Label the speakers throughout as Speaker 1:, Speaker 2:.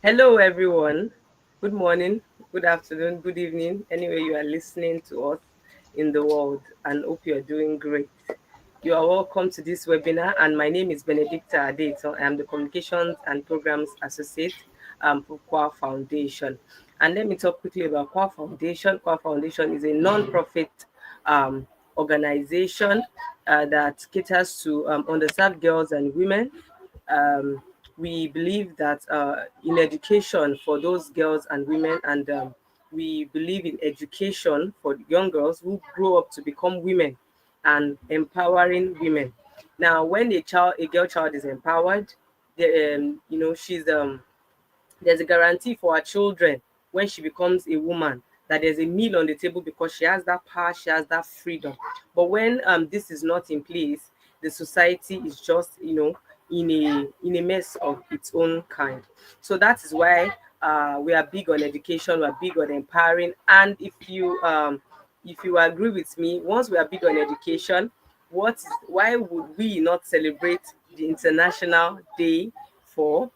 Speaker 1: Hello, everyone. Good morning, good afternoon, good evening, anywhere you are listening to us in the world, and hope you are doing great. You are welcome to this webinar, and my name is Benedicta Adeto. I am the Communications and Programs Associate for Qua Foundation. And let me talk quickly about Qua Foundation. Qua Foundation is a non-profit um, organization that caters to underserved girls and women. um, we believe that in education for those girls and women, and we believe in education for young girls who grow up to become women and empowering women. Now, when a girl child is empowered, she's there's a guarantee for our children when she becomes a woman that there's a meal on the table because she has that power, she has that freedom. But when this is not in place, the society is just in a mess of its own kind. So that is why we are big on education, we are big on empowering. And if you agree with me, once we are big on education, why would we not celebrate the international day for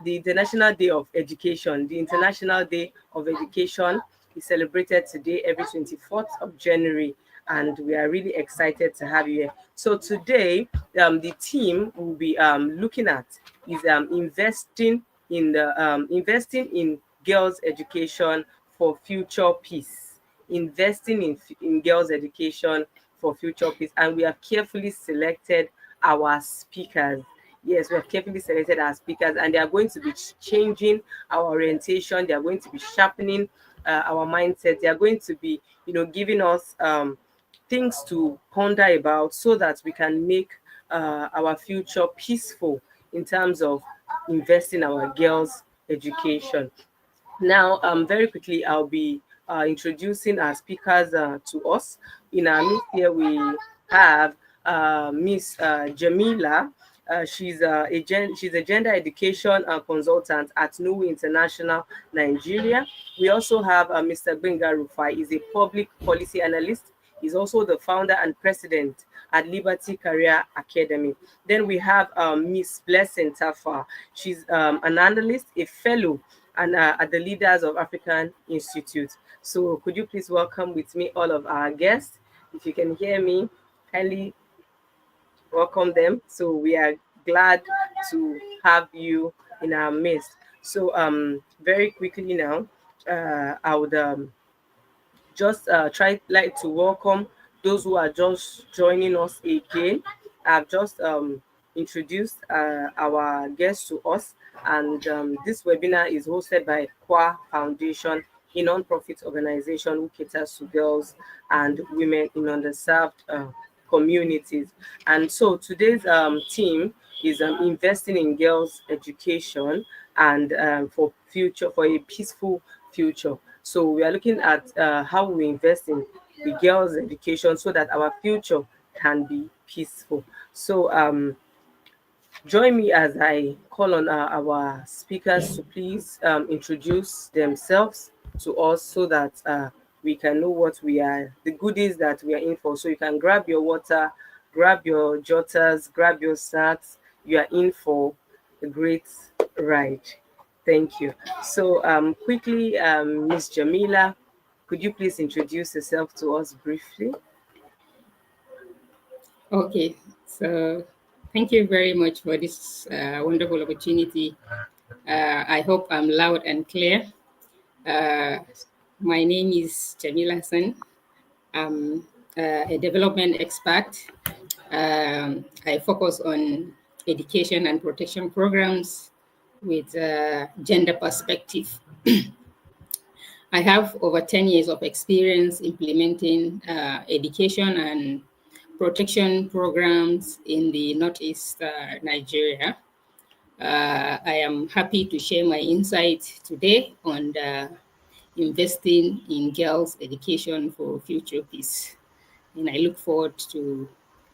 Speaker 1: the International Day of Education? The International Day of Education is celebrated today, every 24th of January, and we are really excited to have you here. So today, the team will be looking at is investing in girls' education for future peace. Investing in girls' education for future peace, and we have carefully selected our speakers. Yes, we have carefully selected our speakers, and they are going to be changing our orientation. They are going to be sharpening our mindset. They are going to be, giving us things to ponder about so that we can make our future peaceful in terms of investing our girls' education. Now, very quickly, I'll be introducing our speakers to us. In our midst here, we have Miss Jamila. She's a gender education consultant at NUWI International Nigeria. We also have Mr. Benga Rufai. He's a public policy analyst. He's also the founder and president at Liberty Career Academy. Then we have Miss Blessing Tafa. She's an analyst, a fellow, and at the Leaders of African Institute. So could you please welcome with me all of our guests? If you can hear me, kindly welcome them. So we are glad to have you in our midst. So very quickly now, I would just try like to welcome those who are just joining us again. I've just introduced our guests to us, and this webinar is hosted by Qua Foundation, a non-profit organization who caters to girls and women in underserved communities. And so today's team is investing in girls' education and for a peaceful future. So we are looking at how we invest in the girls' education so that our future can be peaceful. So join me as I call on our speakers to please introduce themselves to us so that we can know the goodies that we are in for. So you can grab your water, grab your jotters, grab your snacks. You are in for a great ride. Thank you. So quickly, Miss Jamila, could you please introduce yourself to us briefly?
Speaker 2: Okay, so thank you very much for this wonderful opportunity. I hope I'm loud and clear. Uh, my name is Jamila Hassan. I'm a development expert. I focus on education and protection programs with gender perspective. I have over 10 years of experience implementing education and protection programs in the Northeast Nigeria. I am happy to share my insights today on investing in girls' education for future peace. And I look forward to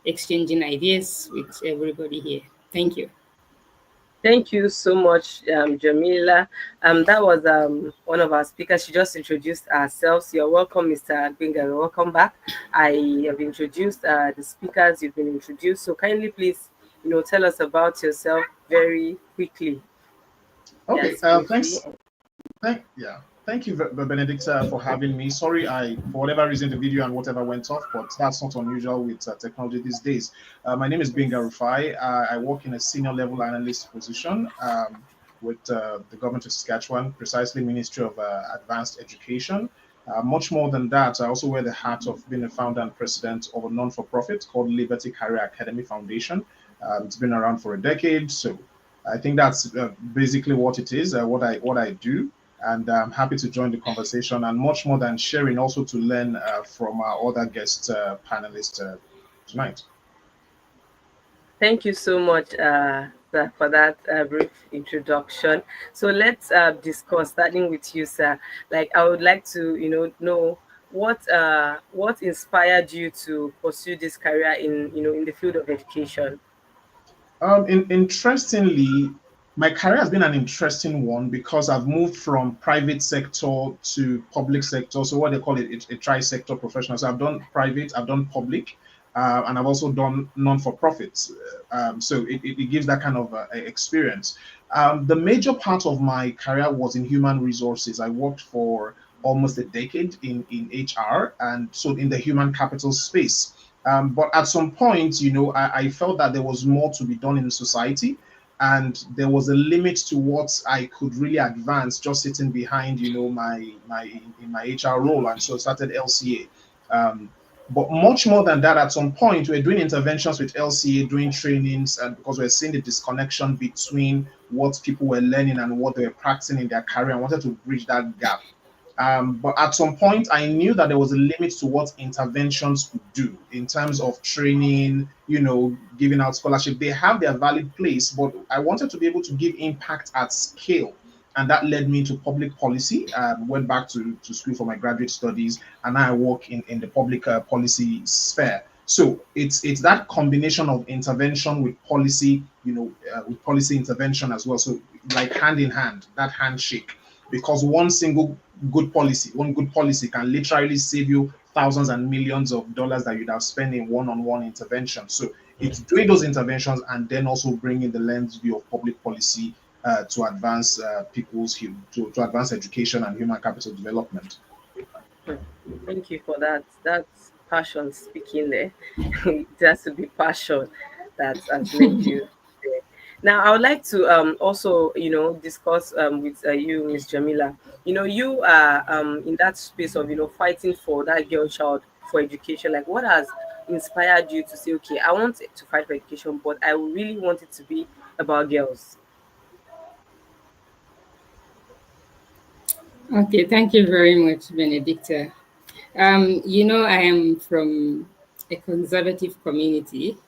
Speaker 2: exchanging ideas with everybody here. Thank you.
Speaker 1: Thank you so much, Jamila. That was one of our speakers. She just introduced herself. You're welcome, Mr. Binga. Welcome back. I have introduced the speakers. You've been introduced. So kindly, please, tell us about yourself very quickly.
Speaker 3: Okay.
Speaker 1: Yes, briefly.
Speaker 3: Thanks. Yeah. Thank you, Benedicta, for having me. Sorry, for whatever reason, the video and whatever went off, but that's not unusual with technology these days. My name is Binga
Speaker 1: Yes.
Speaker 3: Rufai. I work in a senior level analyst position with the government of Saskatchewan, precisely Ministry of Advanced Education. Much more than that, I also wear the hat of being a founder and president of a non-for-profit called Liberty Career Academy Foundation. It's been around for a decade, so I think that's basically what it is, what I do, and I'm happy to join the conversation and much more than sharing, also to learn from our other guest panelists tonight.
Speaker 1: Thank you so much for that brief introduction. So let's discuss, starting with you, sir. Like, I would like to, know what inspired you to pursue this career in, in the field of education.
Speaker 3: Interestingly, my career has been an interesting one because I've moved from private sector to public sector. So what they call it, a tri-sector professional. So I've done private, I've done public, and I've also done non-for-profits. So it gives that kind of experience. The major part of my career was in human resources. I worked for almost a decade in HR, and so in the human capital space. But at some point, I felt that there was more to be done in society, and there was a limit to what I could really advance just sitting behind, my in my HR role, and so I started LCA. But much more than that, at some point, we're doing interventions with LCA, doing trainings, and because we're seeing the disconnection between what people were learning and what they were practicing in their career, I wanted to bridge that gap. But at some point, I knew that there was a limit to what interventions could do in terms of training, giving out scholarship. They have their valid place, but I wanted to be able to give impact at scale. And that led me to public policy. Went back to school for my graduate studies, and now I work in the public policy sphere. So it's that combination of intervention with policy, with policy intervention as well. So like hand in hand, that handshake, because one good policy can literally save you thousands and millions of dollars that you'd have spent in one-on-one intervention. So it's doing those interventions and then also bringing the lens view of public policy to advance to advance education and human capital development.
Speaker 1: Hmm. Thank you for that. That's passion speaking there. It has to be passion that has led you there. Now, I would like to also, discuss with you, Miss Jamila. You are in that space of, fighting for that girl child for education. Like, what has inspired you to say, okay, I want to fight for education, but I really want it to be about girls?
Speaker 2: Okay, thank you very much, Benedicta. I am from a conservative community,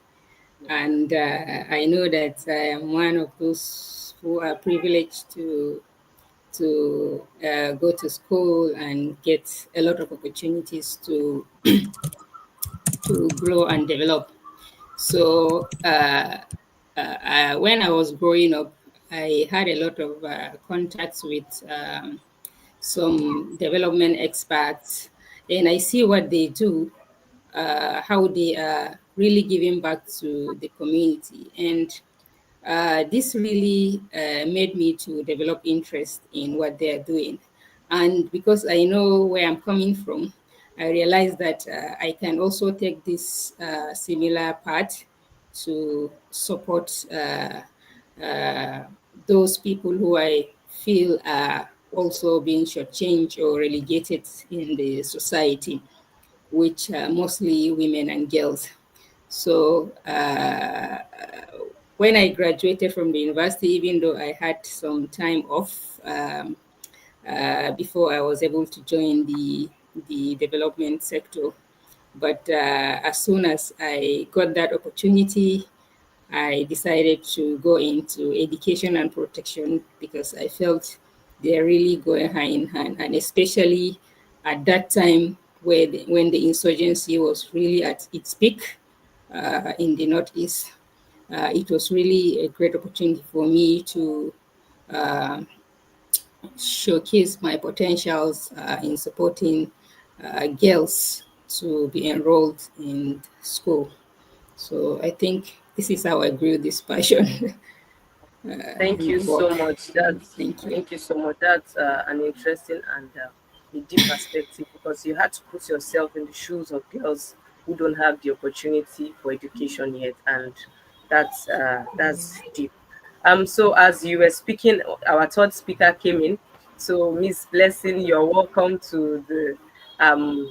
Speaker 2: and I know that I am one of those who are privileged to go to school and get a lot of opportunities to grow and develop. So when I was growing up, I had a lot of contacts with some development experts, and I see what they do, how they are really giving back to the community. And this really made me to develop interest in what they are doing. And because I know where I'm coming from, I realized that I can also take this similar path to support uh, those people who I feel are also being shortchanged or relegated in the society, which are mostly women and girls. So when I graduated from the university, even though I had some time off before I was able to join the development sector, but as soon as I got that opportunity, I decided to go into education and protection because I felt they're really going hand in hand, and especially at that time when the insurgency was really at its peak in the Northeast. It was really a great opportunity for me to uh, showcase my potentials in supporting girls to be enrolled in school. So I think this is how I grew this passion.
Speaker 1: Thank you
Speaker 2: work.
Speaker 1: so much. That's
Speaker 2: Thank you.
Speaker 1: Thank you so much. That's an interesting and a deep perspective, because you had to put yourself in the shoes of girls who don't have the opportunity for education yet, and that's deep. So as you were speaking, our third speaker came in. So Miss Blessing, you're welcome to the um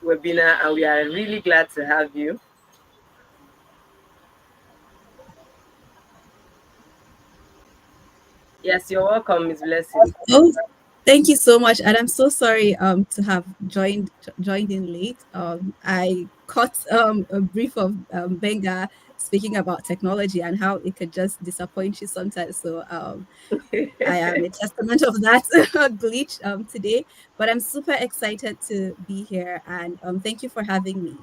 Speaker 1: webinar, and we are really glad to have you. Yes, you're welcome, Miss Blessing.
Speaker 4: Oh, thank you so much, and I'm so sorry to have joined in late. I caught a brief of Benga speaking about technology and how it could just disappoint you sometimes. So I am a testament of that glitch today. But I'm super excited to be here, and thank you for having me.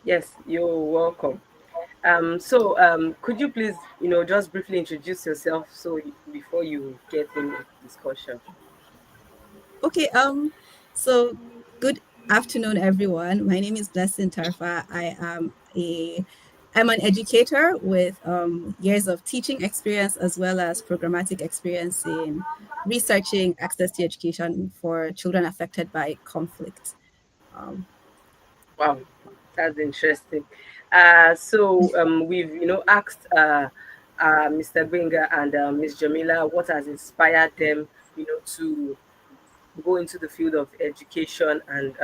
Speaker 1: Yes, you're welcome. Could you please, just briefly introduce yourself before you get in the discussion?
Speaker 4: Okay, so good afternoon, everyone. My name is Blessing Tarfa. I'm an educator with years of teaching experience as well as programmatic experience in researching access to education for children affected by conflict. Um,
Speaker 1: Wow, that's interesting. We've asked Mr. Benga and Miss Jamila what has inspired them, to go into the field of education, and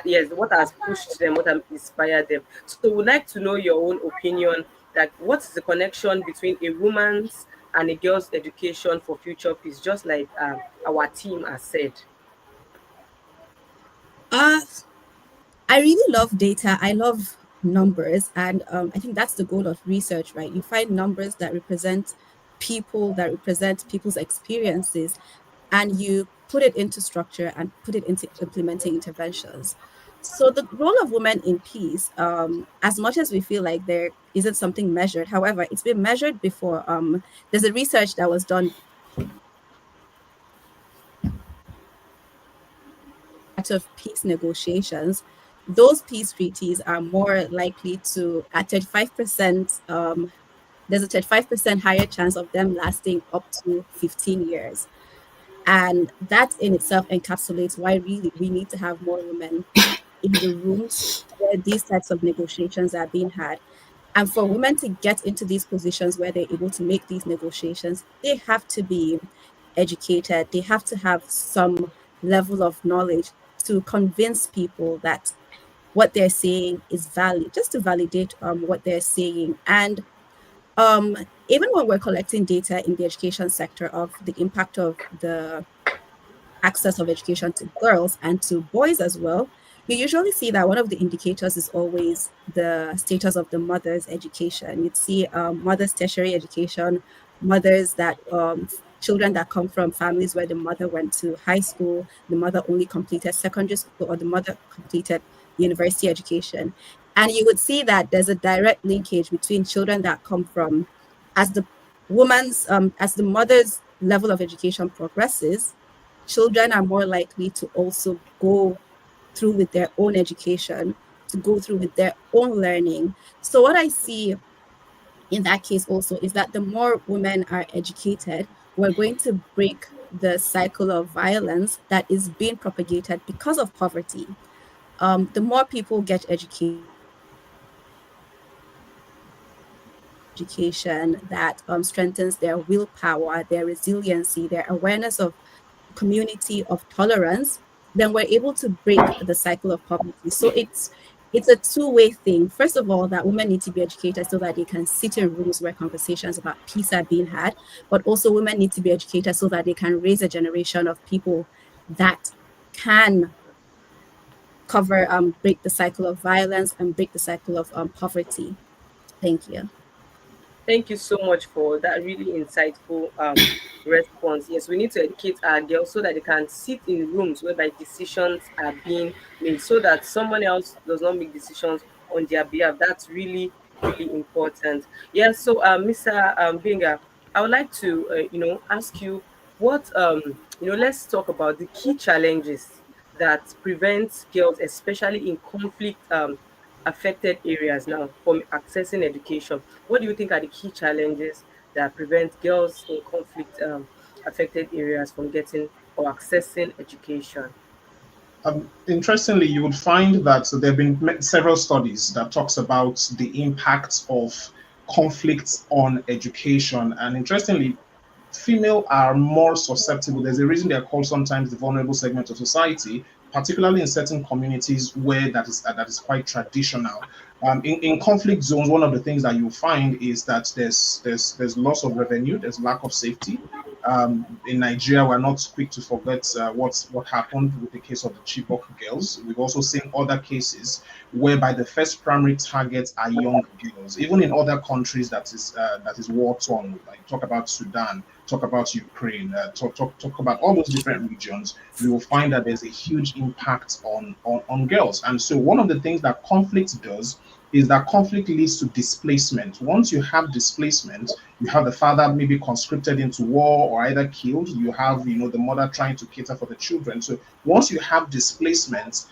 Speaker 1: yes, what has pushed them, what has inspired them. So we'd like to know your own opinion. Like, what is the connection between a woman's and a girl's education for future peace? Just like our team has said.
Speaker 4: uh, I really love data. I love numbers. And I think that's the goal of research, right? You find numbers that represent people, that represent people's experiences, and you put it into structure and put it into implementing interventions. So the role of women in peace, as much as we feel like there isn't something measured, however, it's been measured before. There's a research that was done of peace negotiations. Those peace treaties are more likely to, at 35%, there's a 35% higher chance of them lasting up to 15 years. And that in itself encapsulates why really we need to have more women in the rooms where these types of negotiations are being had. And for women to get into these positions where they're able to make these negotiations, they have to be educated. They have to have some level of knowledge to convince people that what they're saying is valid, just to validate what they're saying. And um, even when we're collecting data in the education sector of the impact of the access of education to girls and to boys as well, you usually see that one of the indicators is always the status of the mother's education. You'd see mother's tertiary education, mothers that children that come from families where the mother went to high school, the mother only completed secondary school, or the mother completed university education. And you would see that there's a direct linkage between children that come from, as the as the mother's level of education progresses, children are more likely to also go through with their own education, to go through with their own learning. So, what I see in that case also is that the more women are educated, we're going to break the cycle of violence that is being propagated because of poverty. The more people get education that strengthens their willpower, their resiliency, their awareness of community, of tolerance, then we're able to break the cycle of poverty. So it's a two-way thing. First of all, that women need to be educated so that they can sit in rooms where conversations about peace are being had, but also women need to be educated so that they can raise a generation of people that can cover break the cycle of violence and break the cycle of poverty. Thank you.
Speaker 1: Thank you so much for that really insightful response. Yes, we need to educate our girls so that they can sit in rooms whereby decisions are being made, so that someone else does not make decisions on their behalf. That's really, really important. Yes, so Mr. Binga, I would like to, ask you what, let's talk about the key challenges that prevent girls, especially in conflict affected areas now from accessing education, what do you think are the key challenges that prevent girls in conflict affected areas from getting or accessing education?
Speaker 3: Interestingly, you would find that there have been several studies that talks about the impact of conflicts on education. And interestingly, female are more susceptible. There's a reason they're called sometimes the vulnerable segment of society, particularly in certain communities where that is quite traditional. In conflict zones, one of the things that you find is that there's loss of revenue, there's lack of safety. In Nigeria, we're not quick to forget what happened with the case of the Chibok girls. We've also seen other cases whereby the first primary targets are young girls. Even in other countries that is war torn, like talk about Sudan, talk about Ukraine, talk about all those different regions, we will find that there's a huge impact on girls. And so one of the things that conflict does is that conflict leads to displacement. Once you have displacement, you have the father maybe conscripted into war or either killed. You have, the mother trying to cater for the children. So once you have displacement,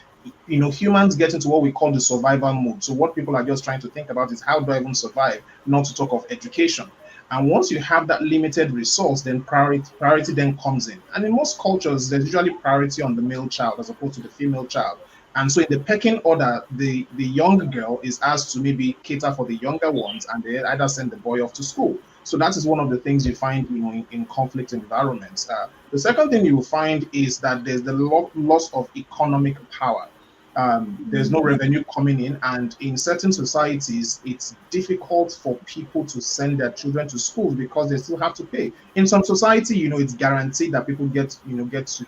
Speaker 3: humans get into what we call the survival mode. So what people are just trying to think about is, how do I even survive? Not to talk of education. And once you have that limited resource, then priority then comes in. And in most cultures, there's usually priority on the male child as opposed to the female child. And so in the pecking order, the young girl is asked to maybe cater for the younger ones, and they either send the boy off to school. So that is one of the things you find, in conflict environments. The second thing you will find is that there's the loss of economic power. There's no revenue coming in, and in certain societies, it's difficult for people to send their children to school because they still have to pay. In some society, it's guaranteed that people get to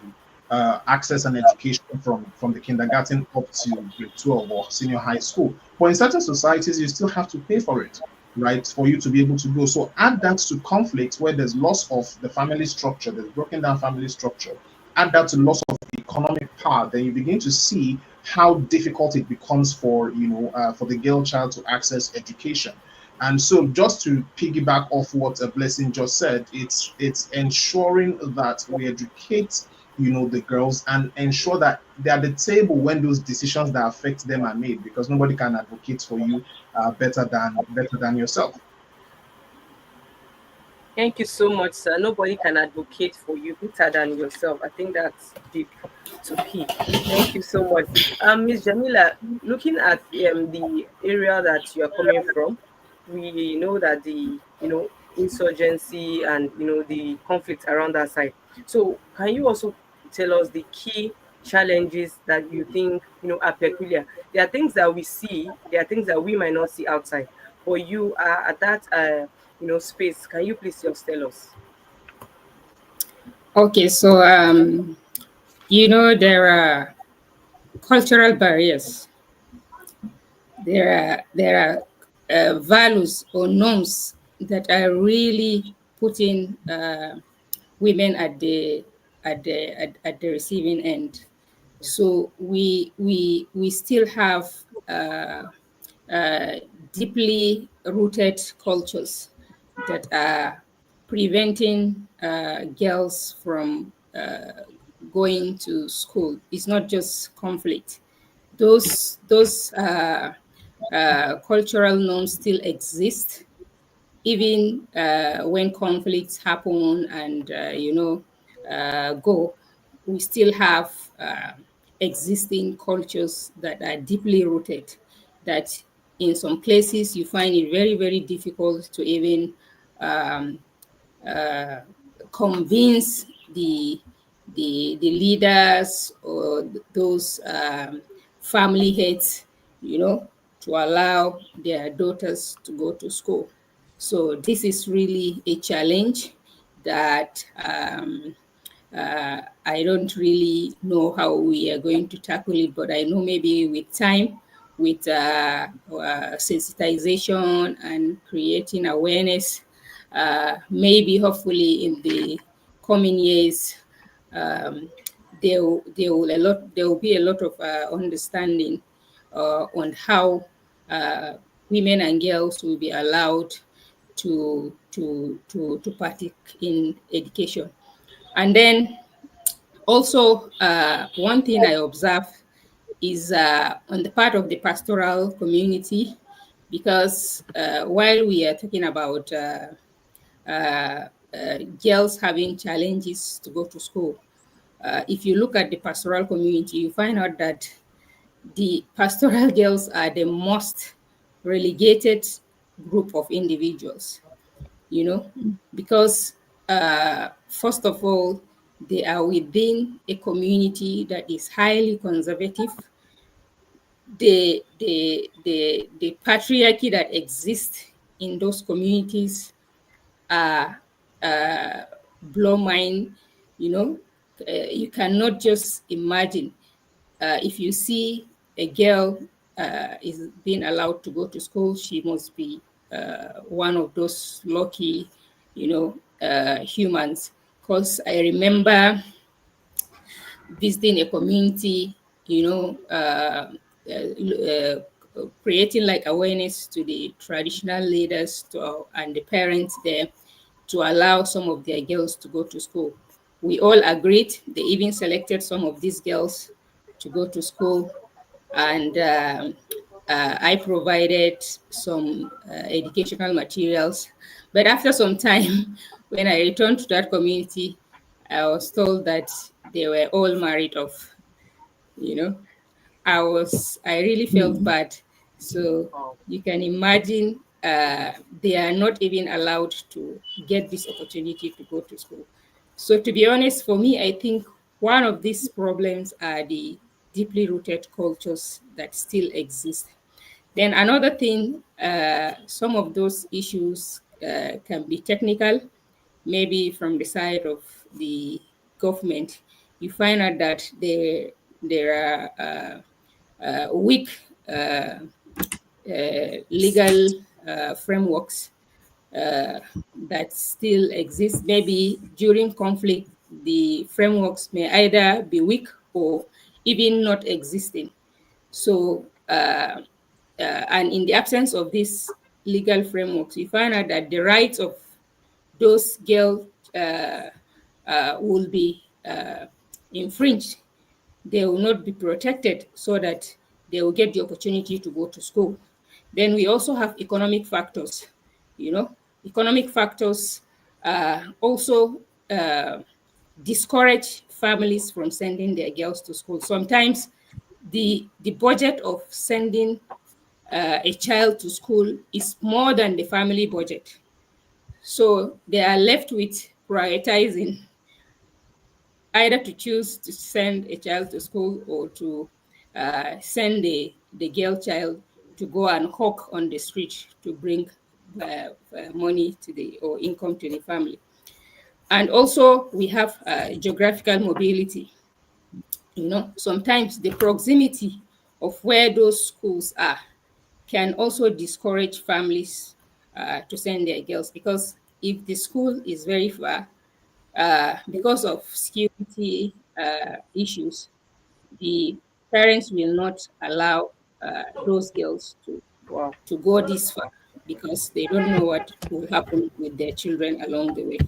Speaker 3: access an education from the kindergarten up to grade 12 or senior high school. But in certain societies, you still have to pay for it, right, for you to be able to go. So add that to conflict where there's loss of the family structure, there's broken down family structure. Add that to loss of economic power, then you begin to see how difficult it becomes for the girl child to access education. And so, just to piggyback off what a Blessing just said, it's ensuring that we educate the girls and ensure that they're at the table when those decisions that affect them are made, because nobody can advocate for you better than yourself.
Speaker 1: Thank you so much, sir. Nobody can advocate for you better than yourself. I think that's deep to pick. Thank you so much. Ms. Jamila, looking at the area that you are coming from, we know that the insurgency and the conflict around that side. So can you also tell us the key challenges that you think are peculiar? There are things that we see, there are things that we might not see outside, but you are at that space. Can you please just tell us?
Speaker 2: Okay, so there are cultural barriers. There are values or norms that are really putting women at the receiving end. So we still have deeply rooted cultures that are preventing girls from going to school. It's not just conflict. Those cultural norms still exist, even when conflicts happen and go. We still have existing cultures that are deeply rooted, that in some places you find it very, very difficult to even convince the leaders or those family heads, to allow their daughters to go to school. So this is really a challenge that I don't really know how we are going to tackle it, but I know maybe with time, with sensitization and creating awareness, maybe hopefully in the coming years, there will be a lot of understanding on how women and girls will be allowed to partake in education. And then also one thing I observe is on the part of the pastoral community, because while we are talking about girls having challenges to go to school, if you look at the pastoral community, you find out that the pastoral girls are the most relegated group of individuals, you know, because first of all, they are within a community that is highly conservative. The patriarchy that exists in those communities are blow mind, you know. You cannot just imagine if you see a girl is being allowed to go to school, she must be one of those lucky, you know, humans. Because I remember visiting a community, you know, creating like awareness to the traditional leaders and the parents there to allow some of their girls to go to school. We all agreed. They even selected some of these girls to go to school, and I provided some educational materials. But after some time, when I returned to that community, I was told that they were all married off. You know, I really felt bad. So you can imagine they are not even allowed to get this opportunity to go to school. So to be honest, for me, I think one of these problems are the deeply rooted cultures that still exist. Then another thing, some of those issues can be technical, maybe from the side of the government. You find out that there are weak legal frameworks that still exist. Maybe during conflict, the frameworks may either be weak or even not existing. So, and in the absence of these legal frameworks, you find out that the rights of those girls will be infringed. They will not be protected so that they will get the opportunity to go to school. Then we also have economic factors. You know, economic factors also discourage families from sending their girls to school. Sometimes the budget of sending a child to school is more than the family budget. So they are left with prioritizing either to choose to send a child to school or to send the girl child to go and hawk on the street to bring money to the or income to the family. And also we have geographical mobility. You know, sometimes the proximity of where those schools are can also discourage families to send their girls, because if the school is very far, because of security issues, the parents will not allow those girls
Speaker 1: Wow.
Speaker 2: to go this far because they don't know what will happen with their children along the way.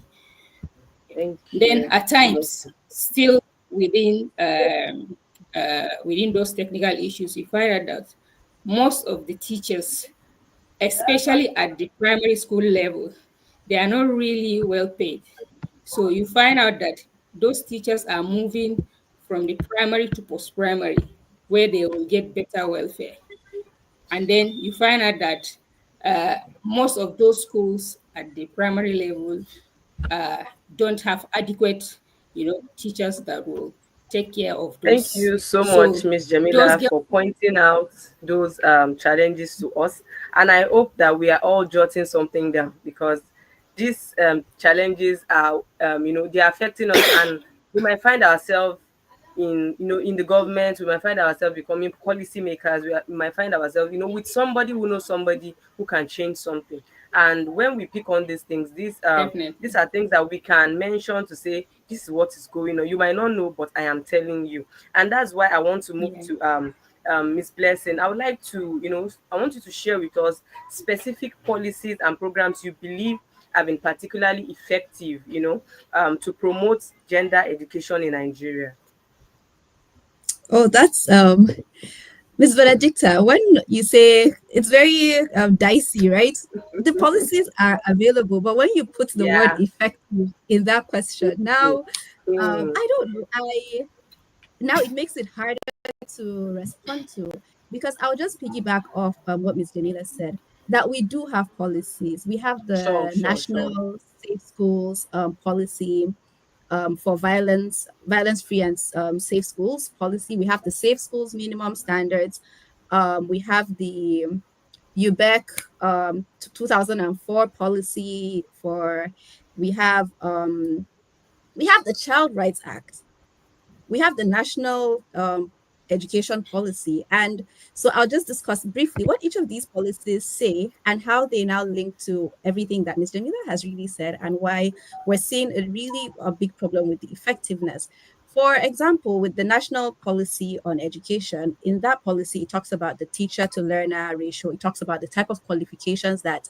Speaker 1: Thank
Speaker 2: Then
Speaker 1: you.
Speaker 2: at times, still within those technical issues, you find out that most of the teachers, especially at the primary school level, they are not really well paid. So you find out that those teachers are moving from the primary to post-primary, where they will get better welfare. And then you find out that most of those schools at the primary level uh, don't have adequate, you know, teachers that will take care of
Speaker 1: Thank
Speaker 2: those.
Speaker 1: you so much,
Speaker 2: So
Speaker 1: Miss
Speaker 2: those
Speaker 1: Jamila,
Speaker 2: girls,
Speaker 1: for pointing out those challenges to us. And I hope that we are all jotting something down, because these challenges are, they are affecting us, and we might find ourselves in the government. We might find ourselves becoming policymakers. We might find ourselves, with somebody who knows somebody who can change something. And when we pick on these things, these
Speaker 2: definitely.
Speaker 1: are things that we can mention to say this is what is going on. You might not know, but I am telling you. And that's why I want to move
Speaker 2: Yeah.
Speaker 1: to Miss Blessing. I would like to, I want you to share with us specific policies and programs you believe have been particularly effective, to promote gender education in Nigeria.
Speaker 4: Oh, that's Ms. Benedicta, when you say it's very dicey, right? The policies are available, but when you put the word
Speaker 1: Yeah.
Speaker 4: effective in that question, now
Speaker 1: Mm.
Speaker 4: I don't know. Now it makes it harder to respond to, because I'll just piggyback off what Ms. Janila said, that we do have policies. We have
Speaker 1: Sure,
Speaker 4: the
Speaker 1: sure, sure.
Speaker 4: National Safe Schools policy for violence free and safe schools policy. We have the Safe Schools minimum standards. We have the UBEC 2004 policy for. We have the Child Rights Act. We have the National Education Policy. And so I'll just discuss briefly what each of these policies say and how they now link to everything that Ms. Jamila has really said, and why we're seeing a big problem with the effectiveness. For example, with the National Policy on Education, in that policy, it talks about the teacher to learner ratio. It talks about the type of qualifications that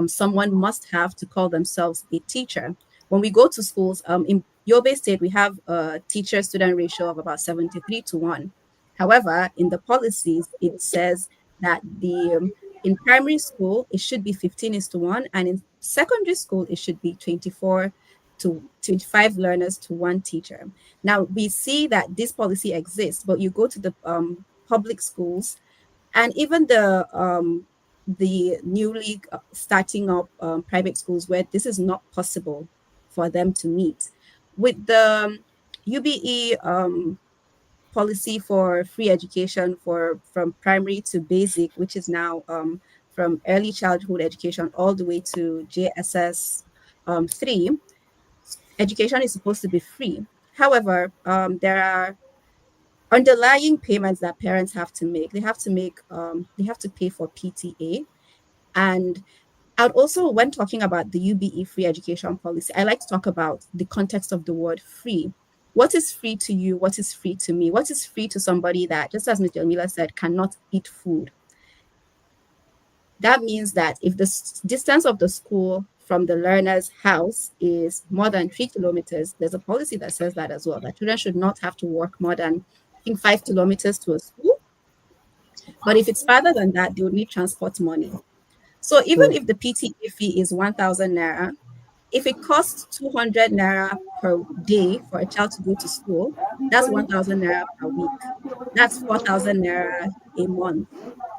Speaker 4: someone must have to call themselves a teacher. When we go to schools, in Yobe State, we have a teacher-student ratio of about 73-1. However, in the policies, it says that in primary school, it should be 15:1, and in secondary school, it should be 24 to 25 learners to one teacher. Now, we see that this policy exists, but you go to the public schools, and even the newly starting up private schools where this is not possible for them to meet. With the UBE policy for free education from primary to basic, which is now from early childhood education all the way to JSS 3, education is supposed to be free. However, there are underlying payments that parents have to make. They have to pay for PTA. And I'd also, when talking about the UBE free education policy, I like to talk about the context of the word free. What is free to you? What is free to me? What is free to somebody that, just as Mr. Miller said, cannot eat food? That means that if the distance of the school from the learner's house is more than 3 kilometers, there's a policy that says that as well, that children should not have to walk more than, I think, 5 kilometers to a school. But if it's farther than that, they would need transport money. So even if the PTA fee is 1,000 naira, if it costs 200 naira per day for a child to go to school, that's 1,000 naira per week. That's 4,000 naira a month.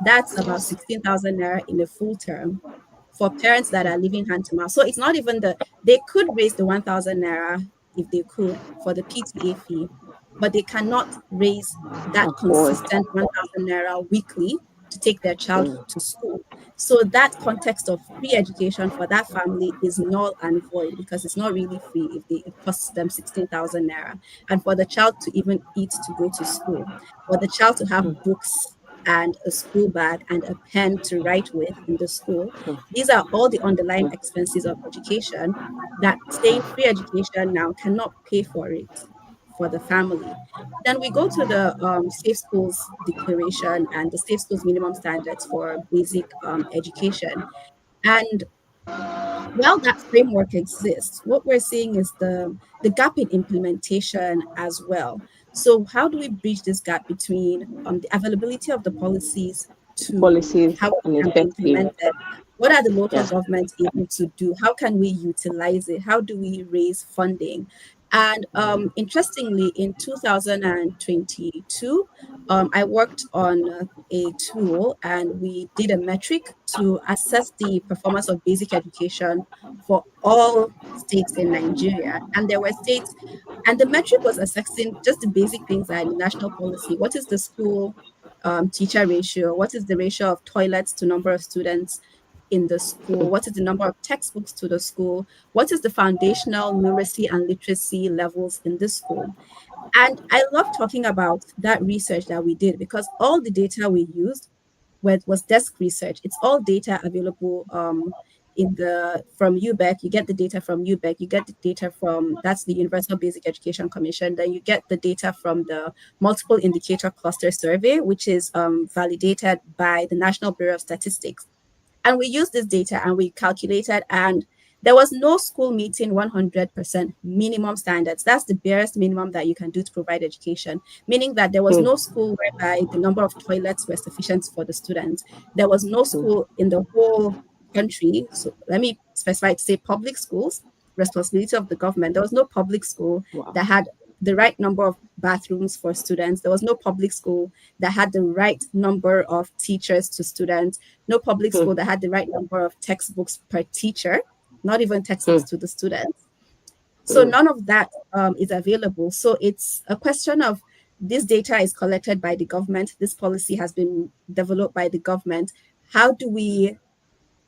Speaker 4: That's about 16,000 naira in a full term for parents that are living hand to mouth. So it's not even they could raise the 1,000 naira if they could for the PTA fee, but they cannot raise that
Speaker 5: Afford.
Speaker 4: consistent 1,000 naira weekly to take their child to school. So that context of free education for that family is null and void, because it's not really free if it costs them 16,000 naira. And for the child to even eat to go to school, for the child to have books and a school bag and a pen to write with in the school, these are all the underlying expenses of education that saying free education now cannot pay for it for the family. Then we go to the Safe Schools Declaration and the Safe Schools Minimum Standards for basic education. And while that framework exists, what we're seeing is the gap in implementation as well. So how do we bridge this gap between the availability of the policies to
Speaker 5: Policies
Speaker 4: how
Speaker 5: and
Speaker 4: it can be
Speaker 5: effective.
Speaker 4: implemented? What are the local
Speaker 5: Yeah.
Speaker 4: governments able to do? How can we utilize it? How do we raise funding? And interestingly, in 2022, I worked on a tool, and we did a metric to assess the performance of basic education for all states in Nigeria. And there were states, and the metric was assessing just the basic things that in the national policy. What is the school teacher ratio? What is the ratio of toilets to number of students in the school? What is the number of textbooks to the school? What is the foundational numeracy and literacy levels in the school? And I love talking about that research that we did, because all the data we used was desk research. It's all data available from UBEC. You get the data from UBEC. You get the data from, that's the Universal Basic Education Commission. Then you get the data from the Multiple Indicator Cluster Survey, which is validated by the National Bureau of Statistics. And we used this data and we calculated, and There was no school meeting 100% minimum standards. That's the barest minimum that you can do to provide education, meaning that there was no school whereby the number of toilets were sufficient for the students. There was no school in the whole country. So let me specify to say public schools, responsibility of the government. There was no public school that had the right number of bathrooms for students. There was no public school that had the right number of teachers to students. No public school that had the right number of textbooks per teacher, not even textbooks to the students. So none of that is available. So it's a question of this data is collected by the government. This policy has been developed by the government. How do we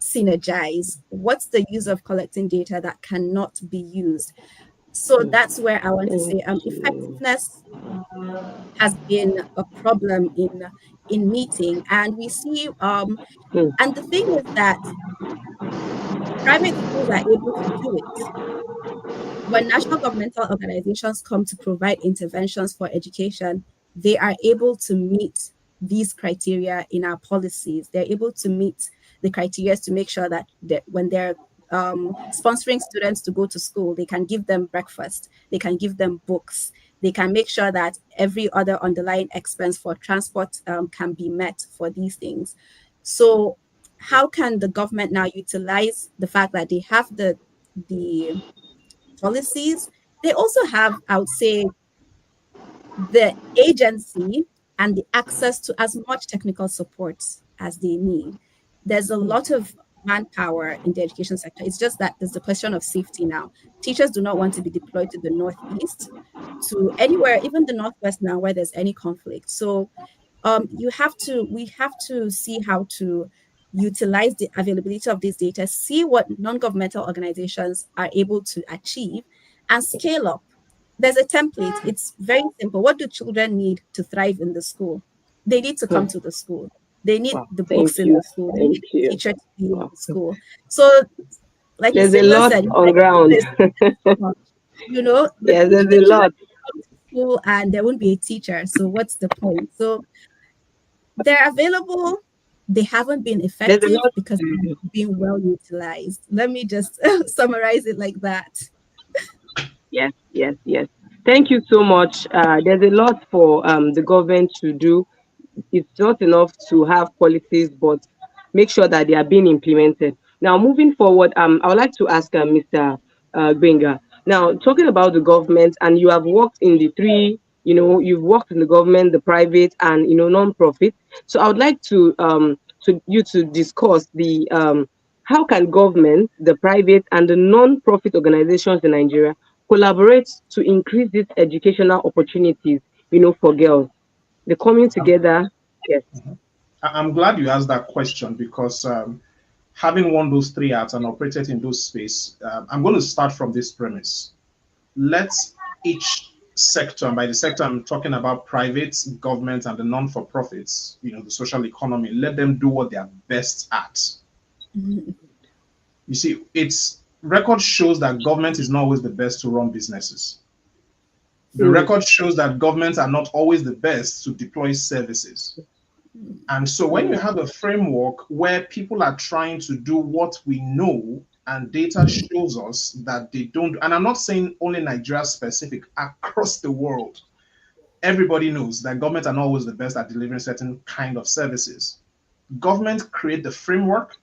Speaker 4: synergize? What's the use of collecting data that cannot be used? So that's where I want to say effectiveness has been a problem in meeting, and we see and the thing is that private schools are able to do it. When national governmental organizations come to provide interventions for education, they are able to meet these criteria in our policies. They're able to meet the criteria to make sure that when they're sponsoring students to go to school, they can give them breakfast, they can give them books, they can make sure that every other underlying expense for transport can be met for these things. So how can the government now utilize the fact that they have the policies? They also have, I would say, the agency and the access to as much technical support as they need. There's a lot of manpower in the education sector. It's just that there's the question of safety now. Teachers do not want to be deployed to the Northeast, to anywhere, even the Northwest now, where there's any conflict. So we have to see how to utilize the availability of this data, see what non-governmental organizations are able to achieve, and scale up. There's a template. It's very simple. What do children need to thrive in the school? They need to come to the school. They need the books in the school. They need the teacher to be in the school. So, like
Speaker 1: there's a lot
Speaker 4: said,
Speaker 1: on ground.
Speaker 4: You know,
Speaker 1: there's a lot.
Speaker 4: School and there won't be a teacher. So what's the point? So they're available. They haven't been effective because they're not being well utilized. Let me just summarize it like that.
Speaker 1: Yes. Thank you so much. There's a lot for the government to do. It's not enough to have policies, but make sure that they are being implemented. Now, moving forward, I would like to ask Mr. Gbenga. Now, talking about the government, and you have worked in the three, you've worked in the government, the private, and non-profit. So I would like to discuss the how can government, the private, and the non-profit organizations in Nigeria collaborate to increase these educational opportunities, for girls. They're coming together. Yes.
Speaker 3: I'm glad you asked that question because having won those 3 arts and operated in those space, I'm going to start from this premise. Let each sector, and by the sector I'm talking about private, government, and the non-for-profits, the social economy, let them do what they are best at. Mm-hmm. You see, record shows that government is not always the best to run businesses. The record shows that governments are not always the best to deploy services. And so when you have a framework where people are trying to do what we know and data shows us that they don't, and I'm not saying only Nigeria specific, across the world, everybody knows that governments are not always the best at delivering certain kind of services. Government create the framework,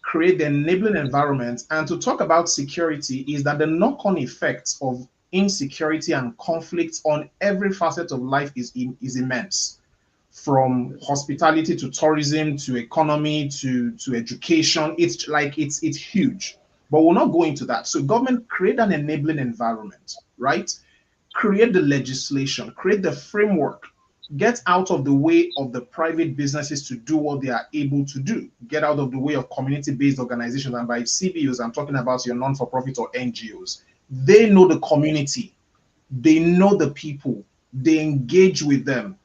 Speaker 3: create the enabling environment, and to talk about security is that the knock-on effects of insecurity and conflicts on every facet of life is immense, from hospitality to tourism to economy to education. It's huge, but we'll not go into that. So government create an enabling environment, right? Create the legislation, create the framework, get out of the way of the private businesses to do what they are able to do, get out of the way of community-based organizations. And by CBOs, I'm talking about your non-for-profit or NGOs. They know the community, they know the people, they engage with them,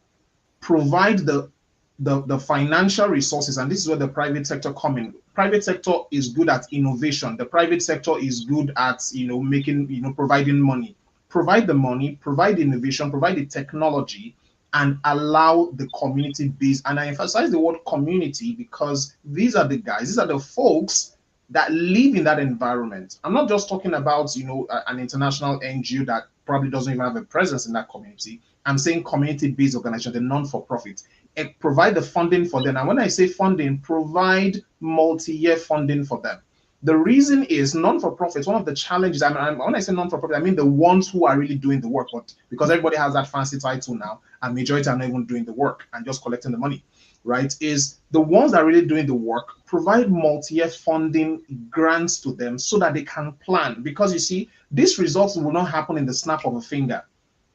Speaker 3: provide the financial resources, and this is where the private sector come in. Private sector is good at innovation. The private sector is good at making, providing money. Provide the money, provide the innovation, provide the technology, and allow the community base. And I emphasize the word community because these are the guys, these are the folks that live in that environment. I'm not just talking about, you know, an international NGO that probably doesn't even have a presence in that community. I'm saying community-based organization, the non-for-profit. It provide the funding for them. And when I say funding, provide multi-year funding for them. The reason is non-for-profits, one of the challenges, when I say non-for-profit, I mean the ones who are really doing the work, but because everybody has that fancy title now, and majority are not even doing the work and just collecting the money, right? Is the ones that are really doing the work provide multi-year funding grants to them so that they can plan. Because you see, these results will not happen in the snap of a finger.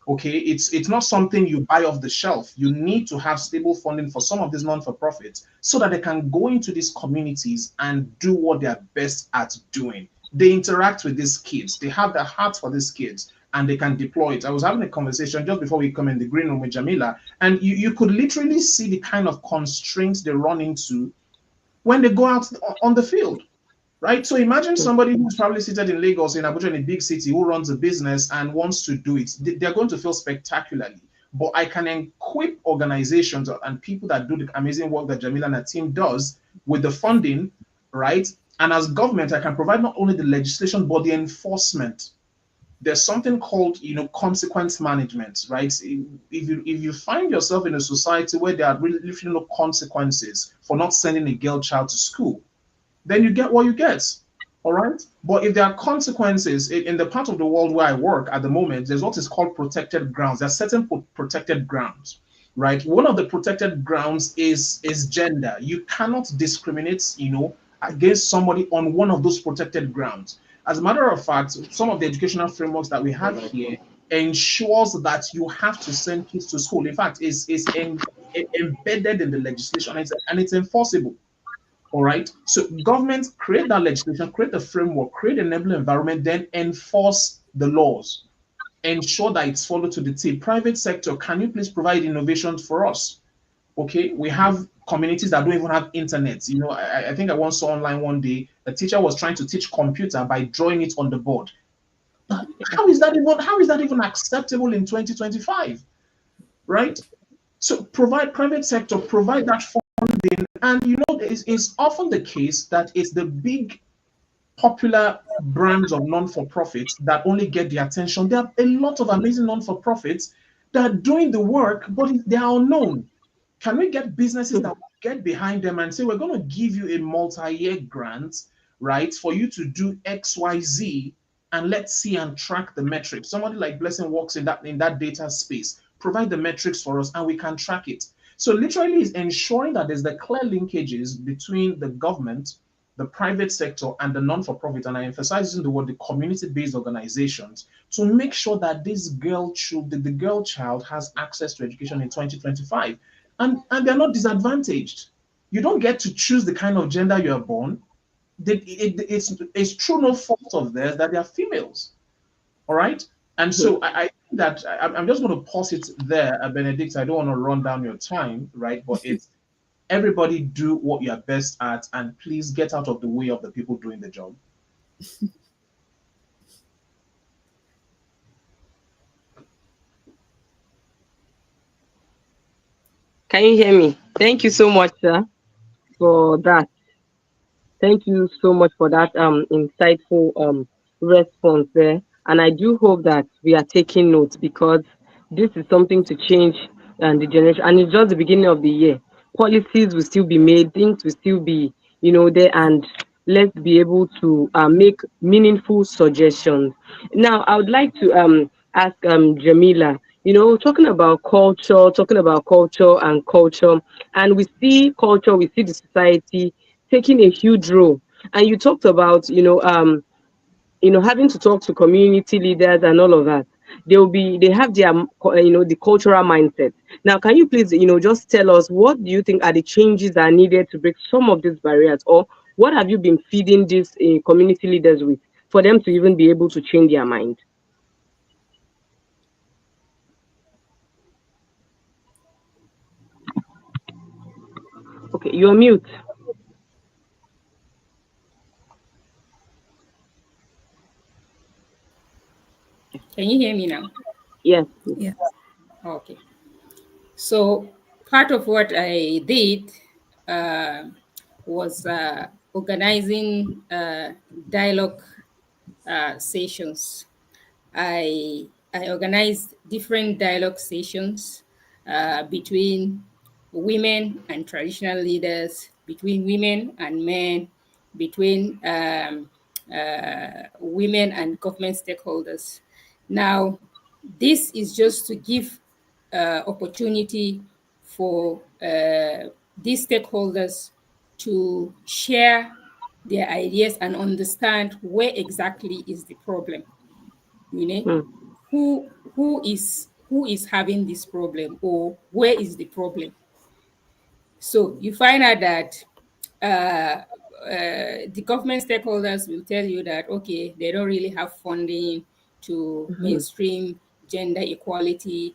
Speaker 3: Okay, it's not something you buy off the shelf. You need to have stable funding for some of these non-for-profits so that they can go into these communities and do what they are best at doing. They interact with these kids, they have the heart for these kids, and they can deploy it. I was having a conversation just before we come in the green room with Jamila, and you could literally see the kind of constraints they run into when they go out on the field. Right? So imagine somebody who's probably seated in Lagos, in Abuja, in a big city, who runs a business and wants to do it. They're going to feel spectacularly. But I can equip organizations and people that do the amazing work that Jamila and her team does with the funding, right? And as government, I can provide not only the legislation, but the enforcement. There's something called, you know, consequence management, right? If you find yourself in a society where there are really literally no consequences for not sending a girl child to school, then you get what you get. All right. But if there are consequences in the part of the world where I work at the moment, there's what is called protected grounds. There are certain protected grounds, right? One of the protected grounds is gender. You cannot discriminate, you know, against somebody on one of those protected grounds. As a matter of fact, some of the educational frameworks that we have here ensures that you have to send kids to school. In fact, is embedded in the legislation, and it's enforceable. All right. So governments create that legislation, create the framework, create an enabling environment, then enforce the laws, ensure that it's followed to the T. Private sector, can you please provide innovations for us? Okay, we have communities that don't even have internet. You know, I think I once saw online one day, a teacher was trying to teach computer by drawing it on the board. How is that even acceptable in 2025? Right? So provide private sector, provide that funding, and you know, it's often the case that it's the big popular brands of non-for-profits that only get the attention. There are a lot of amazing non-for-profits that are doing the work, but they are unknown. Can we get businesses that get behind them and say, we're going to give you a multi-year grant, right, for you to do XYZ, and let's see and track the metrics. Somebody like Blessing works in that data space. Provide the metrics for us and we can track it. So literally is ensuring that there's the clear linkages between the government, the private sector, and the non-for-profit, and I emphasize the word, the community-based organizations, to make sure that the girl child has access to education in 2025. And they're not disadvantaged. You don't get to choose the kind of gender you are born. It's true no fault of theirs that they are females. All right. And so I think that I'm just going to pause it there, Benedict. I don't want to run down your time, right? But it's everybody do what you're best at, and please get out of the way of the people doing the job.
Speaker 1: Can you hear me? Thank you so much, sir, for that. Thank you so much for that insightful response there. And I do hope that we are taking notes, because this is something to change and the generation. And it's just the beginning of the year. Policies will still be made, things will still be, you know, there, and let's be able to make meaningful suggestions. Now, I would like to ask Jamila, you know, talking about culture and culture, and we see culture, we see the society taking a huge role. And you talked about, having to talk to community leaders and all of that. They have their, the cultural mindset. Now, can you please, just tell us, what do you think are the changes that are needed to break some of these barriers, or what have you been feeding these community leaders with for them to even be able to change their mind? Okay, you're mute.
Speaker 2: Can you hear me now?
Speaker 1: Yes.
Speaker 4: Yeah.
Speaker 2: Okay. So part of what I did was organizing dialogue sessions. I organized different dialogue sessions between women and traditional leaders, between women and men, between women and government stakeholders. Now, this is just to give opportunity for these stakeholders to share their ideas and understand where exactly is the problem. You know, who is having this problem, or where is the problem? So you find out that the government stakeholders will tell you that, okay, they don't really have funding to mainstream gender equality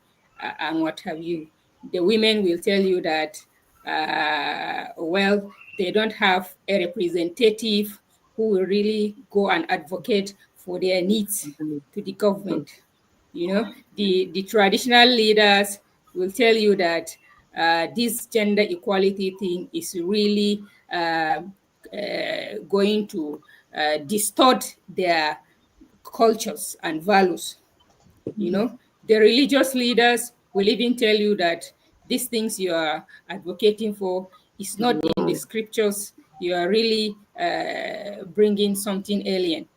Speaker 2: and what have you. The women will tell you that, well, they don't have a representative who will really go and advocate for their needs to the government. You know, the traditional leaders will tell you that this gender equality thing is really going to distort their cultures and values. You know, the religious leaders will even tell you that these things you are advocating for is not in the scriptures. You are really bringing something alien.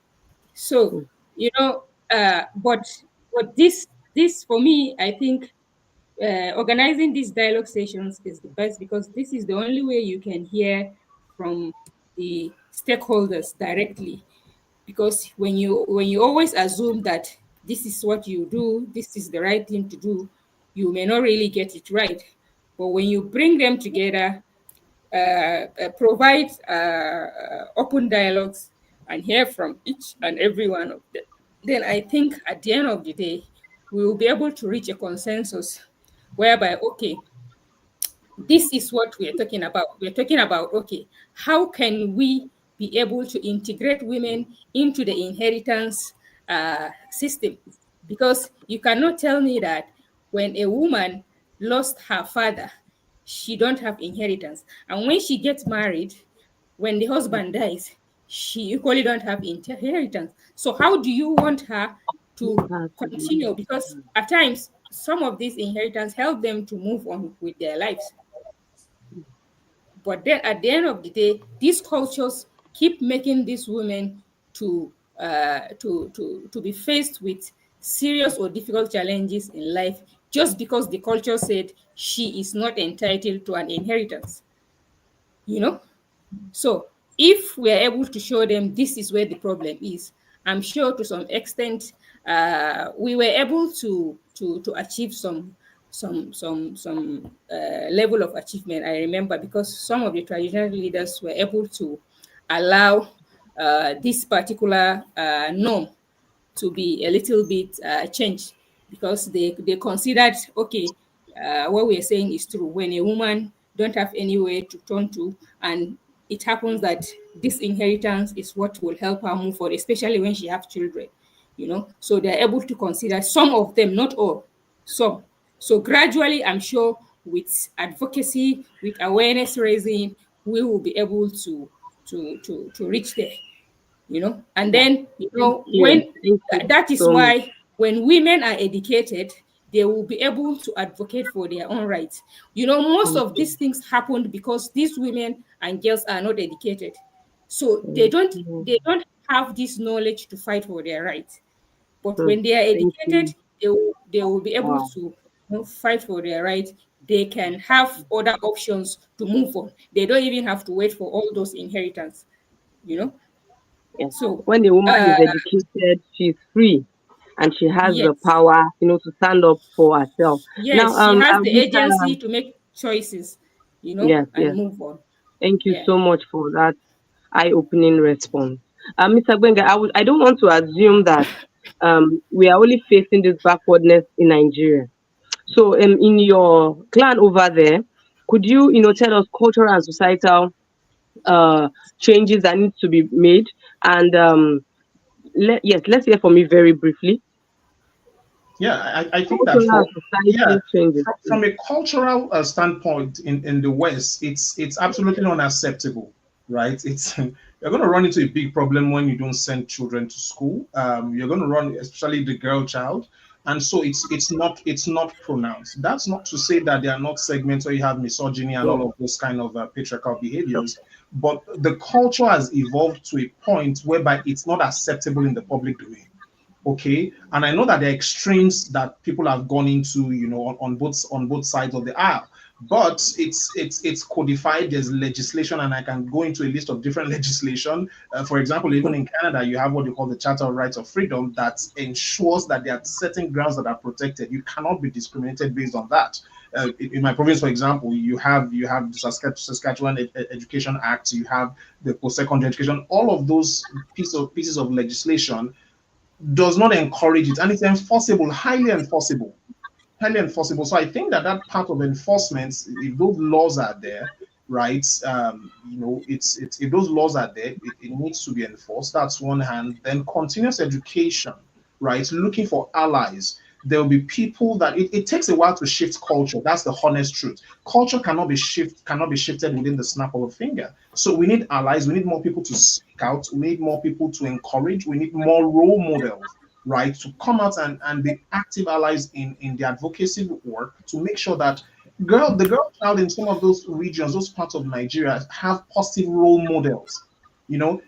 Speaker 2: So, you know, but this for me, I think organizing these dialogue sessions is the best, because this is the only way you can hear from the stakeholders directly. Because when you always assume that this is what you do, this is the right thing to do, you may not really get it right. But when you bring them together, provide open dialogues and hear from each and every one of them, then I think at the end of the day, we will be able to reach a consensus whereby, okay, this is what we're talking about. We're talking about, okay, how can we be able to integrate women into the inheritance system? Because you cannot tell me that when a woman lost her father, she don't have inheritance. And when she gets married, when the husband dies, she equally don't have inheritance. So how do you want her to continue? Because at times, some of these inheritance help them to move on with their lives. But then at the end of the day, these cultures keep making these women to be faced with serious or difficult challenges in life, just because the culture said she is not entitled to an inheritance. You know? So if we are able to show them this is where the problem is, I'm sure to some extent we were able to achieve some level of achievement. I remember, because some of the traditional leaders were able to allow this particular norm to be a little bit changed, because they considered, okay, what we're saying is true. When a woman don't have anywhere to turn to, and it happens that this inheritance is what will help her move forward, especially when she have children, you know. So they're able to consider, some of them, not all, some. So gradually, I'm sure with advocacy, with awareness raising, we will be able to reach there, you know. And then, you know, when that is why when women are educated, they will be able to advocate for their own rights. You know, most of these things happened because these women and girls are not educated. So they don't have this knowledge to fight for their rights. But when they are educated, they will be able to, you know, fight for their rights. They can have other options to move on. They don't even have to wait for all those inheritance, you know.
Speaker 5: Yes.
Speaker 2: So
Speaker 5: When a woman is educated, she's free, and she has the
Speaker 2: yes,
Speaker 5: power, you know, to stand up for herself.
Speaker 2: yes,
Speaker 5: Now,
Speaker 2: she has the
Speaker 5: Mr.
Speaker 2: agency to make choices, you know,
Speaker 5: Yes,
Speaker 2: and
Speaker 5: yes.
Speaker 2: move on.
Speaker 5: Thank you
Speaker 2: Yeah.
Speaker 5: so much for that eye-opening response. Mr. Gbenga, I don't want to assume that we are only facing this backwardness in Nigeria. So, in your clan over there, could you, you know, tell us cultural and societal changes that need to be made? And yes, let's hear from you very briefly.
Speaker 3: Yeah, I think that
Speaker 5: Cultural and
Speaker 3: for yeah,
Speaker 5: society changes.
Speaker 3: from a cultural standpoint in the West, it's absolutely unacceptable. right? It's you're going to run into a big problem when you don't send children to school. You're going to run, especially the girl child, and so it's not pronounced. That's not to say that there are not segments where you have misogyny and all of those kind of patriarchal behaviors, but the culture has evolved to a point whereby it's not acceptable in the public domain. Okay, and I know that there are extremes that people have gone into, on both sides of the aisle, but it's codified. There's legislation, and I can go into a list of different legislation. For example, even in Canada, you have what they call the Charter of Rights of Freedom that ensures that there are certain grounds that are protected. You cannot be discriminated based on that. In my province, for example, you have the Saskatchewan Education Act, you have the post-secondary education. All of those pieces of legislation does not encourage it, and it's enforceable, highly enforceable, highly enforceable. So I think that part of enforcement, if those laws are there, right, it's if those laws are there, it needs to be enforced. That's one hand. Then continuous education, right, looking for allies. There will be people that it takes a while to shift culture. That's the honest truth. Culture cannot be shifted within the snap of a finger. So we need allies. We need more people to speak out. We need more people to encourage. We need more role models, right, to come out and be active allies in the advocacy work to make sure that the girl child in some of those regions, those parts of Nigeria, have positive role models.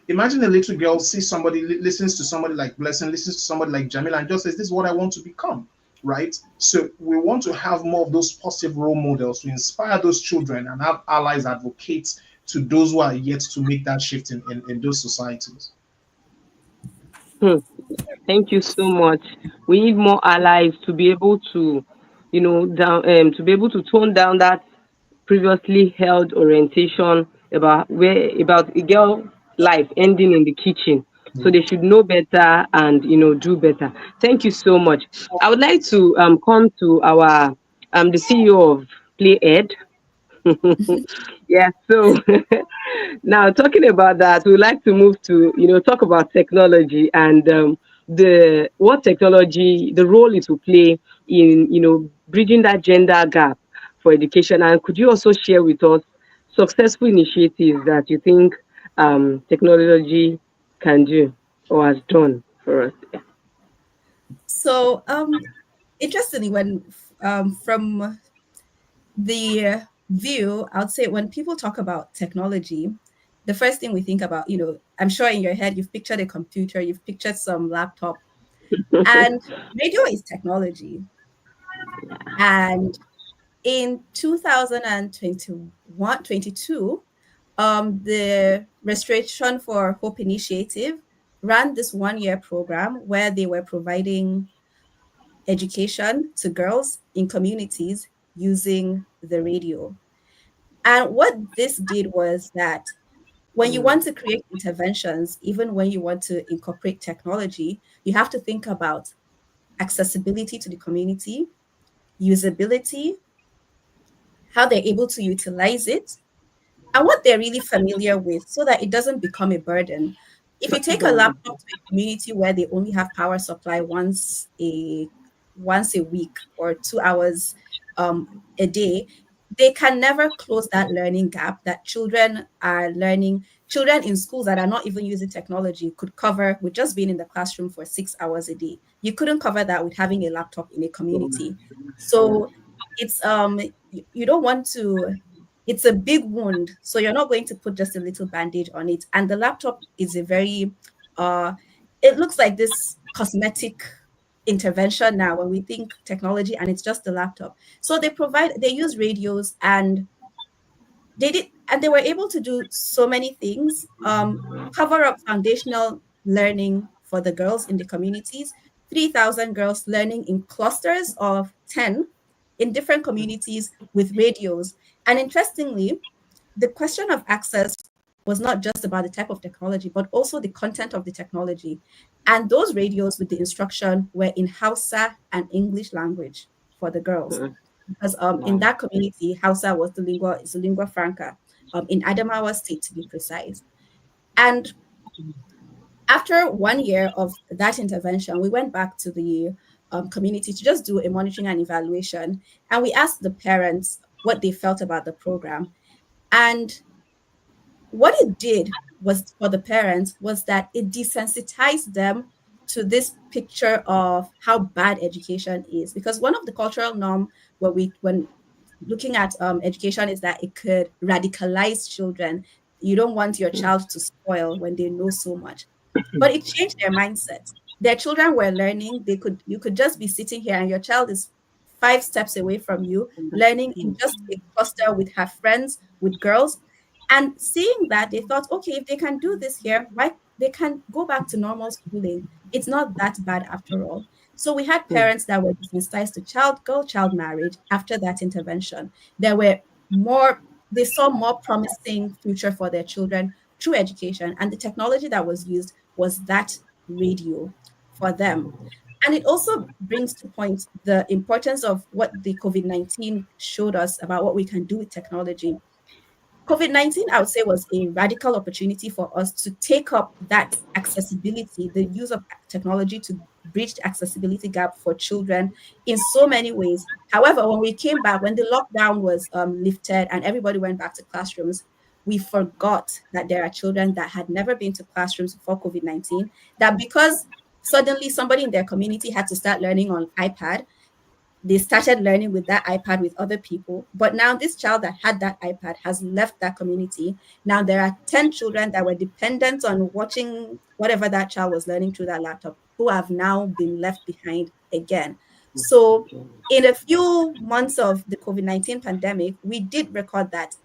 Speaker 3: Imagine a little girl sees somebody, listens to somebody like Blessing, listens to somebody like Jamila, and just says, "This is what I want to become." Right? So we want to have more of those positive role models to inspire those children and have allies, advocates to those who are yet to make that shift in those societies.
Speaker 5: Hmm. Thank you so much. We need more allies to be able to, to be able to tone down that previously held orientation about a girl life ending in the kitchen. So they should know better and do better. Thank you so much. I would like to come to our the CEO of Play Ed. Yeah, so now talking about that, we would like to move to talk about technology and the what technology, the role it will play in bridging that gender gap for education. And could you also share with us successful initiatives that you think technology can do or has done for us? Yeah.
Speaker 4: So, interestingly, when from the view, I would say when people talk about technology, the first thing we think about, I'm sure in your head you've pictured a computer, you've pictured some laptop, and radio is technology. And in 2021, 22, the Restoration for Hope Initiative ran this 1-year program where they were providing education to girls in communities using the radio. And what this did was that when you want to create interventions, even when you want to incorporate technology, you have to think about accessibility to the community, usability, how they're able to utilize it, and what they're really familiar with so that it doesn't become a burden. If you take a laptop to a community where they only have power supply once a week or 2 hours a day, they can never close that learning gap that children are learning. Children in schools that are not even using technology could cover with just being in the classroom for 6 hours a day. You couldn't cover that with having a laptop in a community. So it's you don't want to, it's a big wound, so you're not going to put just a little bandage on it. And the laptop is a very it looks like this cosmetic intervention now when we think technology, and it's just the laptop. So they use radios, and they were able to do so many things, cover up foundational learning for the girls in the communities, 3,000 girls learning in clusters of 10 in different communities with radios. And interestingly, the question of access was not just about the type of technology, but also the content of the technology. And those radios with the instruction were in Hausa and English language for the girls. Because in that community, Hausa was the lingua franca, in Adamawa State to be precise. And after 1 year of that intervention, we went back to the community to just do a monitoring and evaluation. And we asked the parents what they felt about the program. And what it did was for the parents was that it desensitized them to this picture of how bad education is, because one of the cultural norm when looking at education is that it could radicalize children. You don't want your child to spoil when they know so much, but it changed their mindset. Their children were learning. You could just be sitting here and your child is 5 steps away from you, learning in just a cluster with her friends, with girls. And seeing that, they thought, okay, if they can do this here, why they can go back to normal schooling. It's not that bad after all. So we had parents that were desensitized to girl child marriage after that intervention. There were they saw more promising future for their children through education. And the technology that was used was that radio for them. And it also brings to point the importance of what the COVID-19 showed us about what we can do with technology. COVID-19, I would say, was a radical opportunity for us to take up that accessibility, the use of technology to bridge the accessibility gap for children in so many ways. However, when we came back, when the lockdown was lifted and everybody went back to classrooms, we forgot that there are children that had never been to classrooms before COVID-19, that because suddenly somebody in their community had to start learning on iPad, they started learning with that iPad with other people. But now this child that had that iPad has left that community. Now there are 10 children that were dependent on watching whatever that child was learning through that laptop who have now been left behind again. So in a few months of the COVID-19 pandemic, we did record that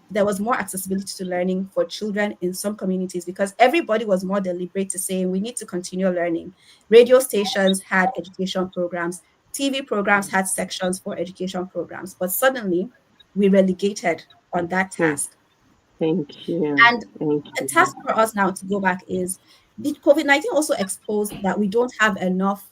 Speaker 4: there was more accessibility to learning for children in some communities because everybody was more deliberate to say we need to continue learning. Radio stations had education programs. TV programs had sections for education programs, but suddenly we relegated on that task.
Speaker 5: Thank you.
Speaker 4: And a task for us now to go back is, did COVID-19 also expose that we don't have enough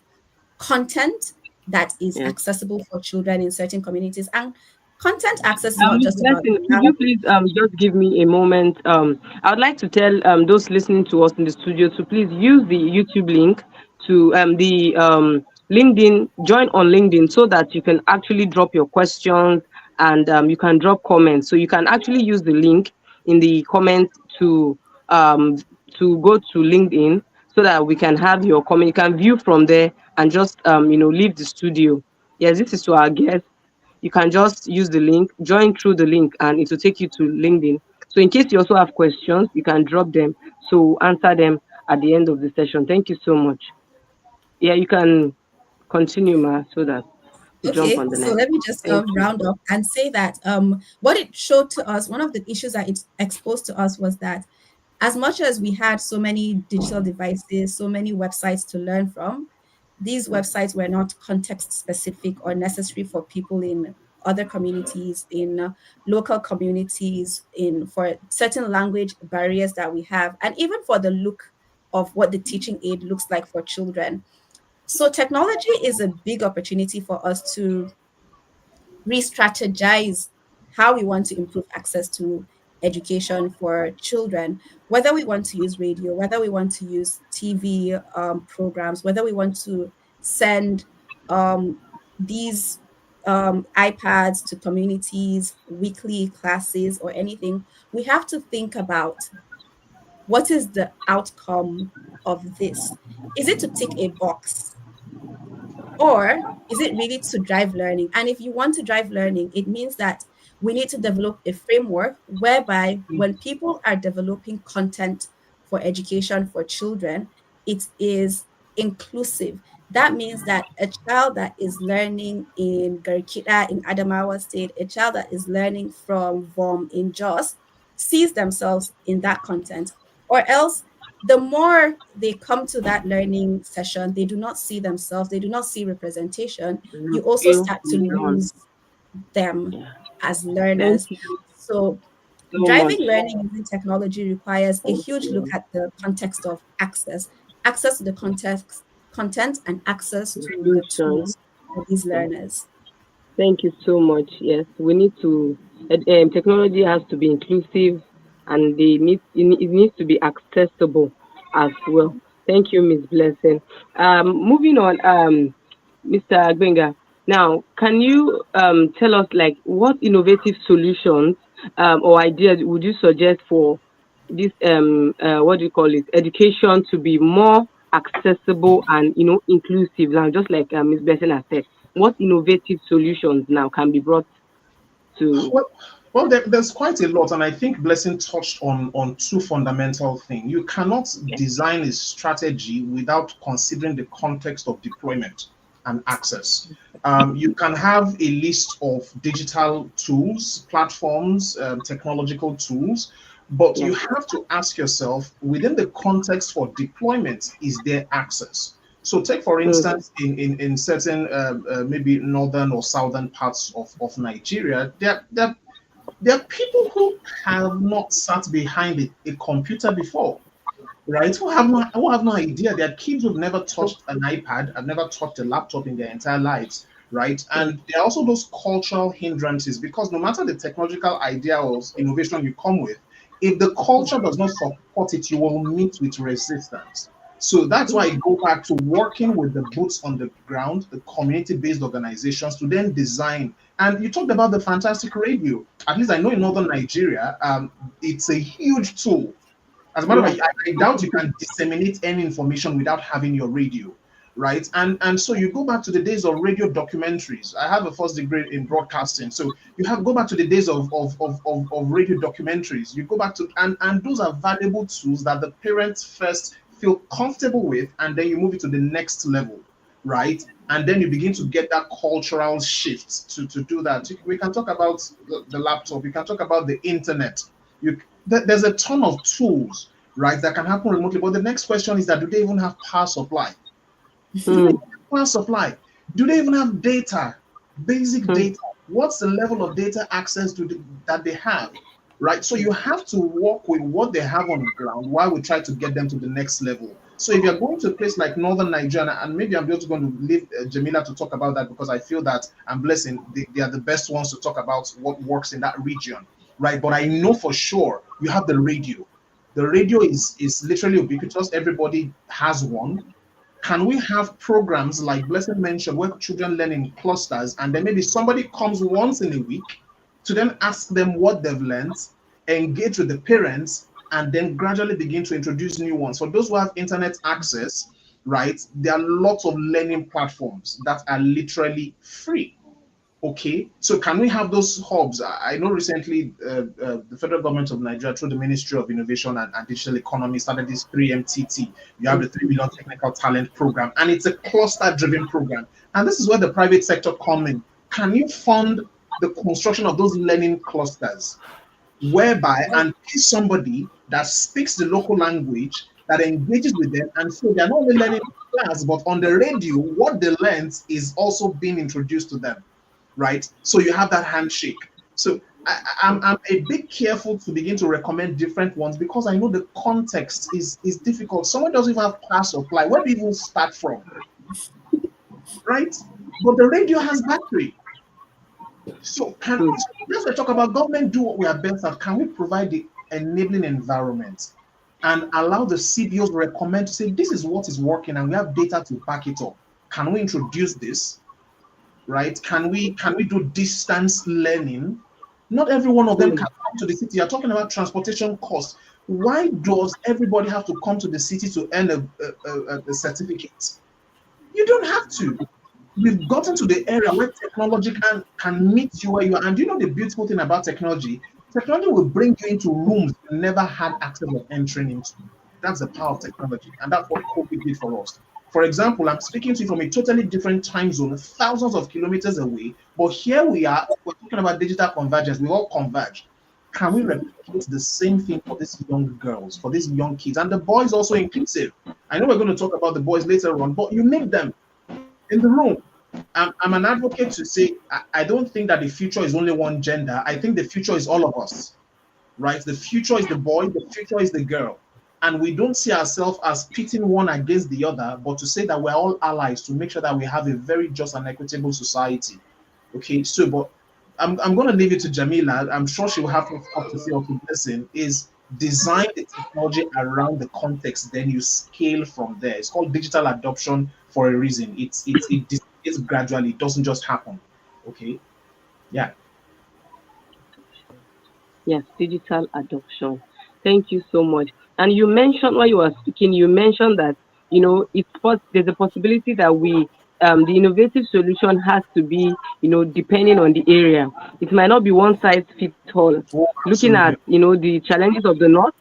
Speaker 4: content that is accessible for children in certain communities? And content access is not just about...
Speaker 5: Could you please just give me a moment? I would like to tell those listening to us in the studio to please use the YouTube link to the LinkedIn, join on LinkedIn so that you can actually drop your questions and you can drop comments. So you can actually use the link in the comments to go to LinkedIn so that we can have your comment. You can view from there and just leave the studio. Yes, this is to our guests. You can just use the link, join through the link, and it will take you to LinkedIn. So in case you also have questions, you can drop them. So we'll answer them at the end of the session. Thank you so much. Yeah, you can continue, Ma, so that we jump on the next.
Speaker 4: So let me just round up and say that what it showed to us, one of the issues that it exposed to us was that as much as we had so many digital devices, so many websites to learn from, these websites were not context specific or necessary for people in other communities, in local communities, for certain language barriers that we have, and even for the look of what the teaching aid looks like for children. So technology is a big opportunity for us to re-strategize how we want to improve access to education for children, whether we want to use radio, whether we want to use TV programs, whether we want to send these iPads to communities, weekly classes, or anything. We have to think about what is the outcome of this. Is it to tick a box? Or is it really to drive learning? And if you want to drive learning, it means that we need to develop a framework whereby when people are developing content for education for children, it is inclusive. That means that a child that is learning in Garikita in Adamawa State, a child that is learning from VOM in Jos, sees themselves in that content. Or else, the more they come to that learning session, they do not see themselves, they do not see representation. You also start to lose them as learners. So driving learning using technology requires a huge look at the context of access to the content and access to the tools for these learners.
Speaker 5: Thank you so much. Yes, we need to, technology has to be inclusive and it needs to be accessible as well. Thank you, Ms. Blessing. Moving on, Mr. Agbenga. Now, can you tell us like what innovative solutions or ideas would you suggest for this what do you call it, education to be more accessible and inclusive? Now, just like Ms. Blessing has said, what innovative solutions now can be brought to?
Speaker 3: Well, there's quite a lot, and I think Blessing touched on two fundamental things. You cannot design a strategy without considering the context of deployment and access. You can have a list of digital tools, platforms, technological tools, but you have to ask yourself within the context for deployment, is there access? So take for instance, in certain maybe northern or southern parts of Nigeria, there are people who have not sat behind a computer before, right? Who have no idea. There are kids who've never touched an iPad, have never touched a laptop in their entire lives, right? And there are also those cultural hindrances because no matter the technological idea or innovation you come with, if the culture does not support it, you will meet with resistance. So that's why I go back to working with the boots on the ground, the community-based organizations to then design. And you talked about the fantastic radio. At least I know in northern Nigeria, it's a huge tool. As a matter of fact, I doubt you can disseminate any information without having your radio, right? And so you go back to the days of radio documentaries. I have a first degree in broadcasting, so go back to the days of radio documentaries. You go back to and those are valuable tools that the parents first feel comfortable with, and then you move it to the next level, right? And then you begin to get that cultural shift to do that. We can talk about the laptop. We can talk about the internet. There's a ton of tools, right, that can happen remotely. But the next question is that do they even have power supply? Do they have power supply? Do they even have data, basic data? What's the level of data access that they have? Right, so you have to work with what they have on the ground while we try to get them to the next level. So if you're going to a place like northern Nigeria, and maybe I'm just going to leave Jamila to talk about that because I feel that I'm Blessing, they are the best ones to talk about what works in that region, right? But I know for sure you have the radio. The radio is literally ubiquitous. Everybody has one. Can we have programs like Blessing mentioned where children learn in clusters, and then maybe somebody comes once in a week to then ask them what they've learned, engage with the parents, and then gradually begin to introduce new ones. For those who have internet access, right, there are lots of learning platforms that are literally free. Okay, so can we have those hubs? I know recently the federal government of Nigeria, through the Ministry of Innovation and Digital Economy, started this 3MTT. You have the 3 Million Technical Talent Program, and it's a cluster-driven program. And this is where the private sector come in. Can you fund the construction of those learning clusters, whereby and pay somebody that speaks the local language, that engages with them, and so they're not only learning in class, but on the radio, what they learned is also being introduced to them, right? So you have that handshake. So I'm a bit careful to begin to recommend different ones because I know the context is difficult. Someone doesn't even have power supply. Where do you even start from, right? But the radio has battery. So let's talk about government do what we are best at. Can we provide the enabling environment and allow the CBOs recommend to say this is what is working and we have data to back it up? Can we introduce this? Right? Can we do distance learning? Not every one of them can come to the city. You're talking about transportation costs. Why does everybody have to come to the city to earn a certificate? You don't have to. We've gotten to the area where technology can meet you where you are. And you know the beautiful thing about technology? Technology will bring you into rooms you never had access of entering into. That's the power of technology. And that's what COVID did for us. For example, I'm speaking to you from a totally different time zone, thousands of kilometers away. But here we are, we're talking about digital convergence. We all converge. Can we replicate the same thing for these young girls, for these young kids? And the boys also inclusive. I know we're going to talk about the boys later on, but you need them in the room. I'm an advocate to say I don't think that the future is only one gender. I think the future is all of us, right? The future is the boy, the future is the girl. And we don't see ourselves as pitting one against the other, but to say that we're all allies to make sure that we have a very just and equitable society. Okay, so but I'm going to leave it to Jamila. I'm sure she will have to say what Blessing is design the technology around the context, then you scale from there. It's called digital adoption for a reason. It It's gradually, it doesn't just happen. Okay. Yeah.
Speaker 5: Yes, digital adoption. Thank you so much. And you mentioned while you were speaking, you mentioned that there's a possibility that the innovative solution has to be depending on the area. It might not be one size fits all.
Speaker 3: Oh,
Speaker 5: Looking
Speaker 3: absolutely.
Speaker 5: at the challenges of the north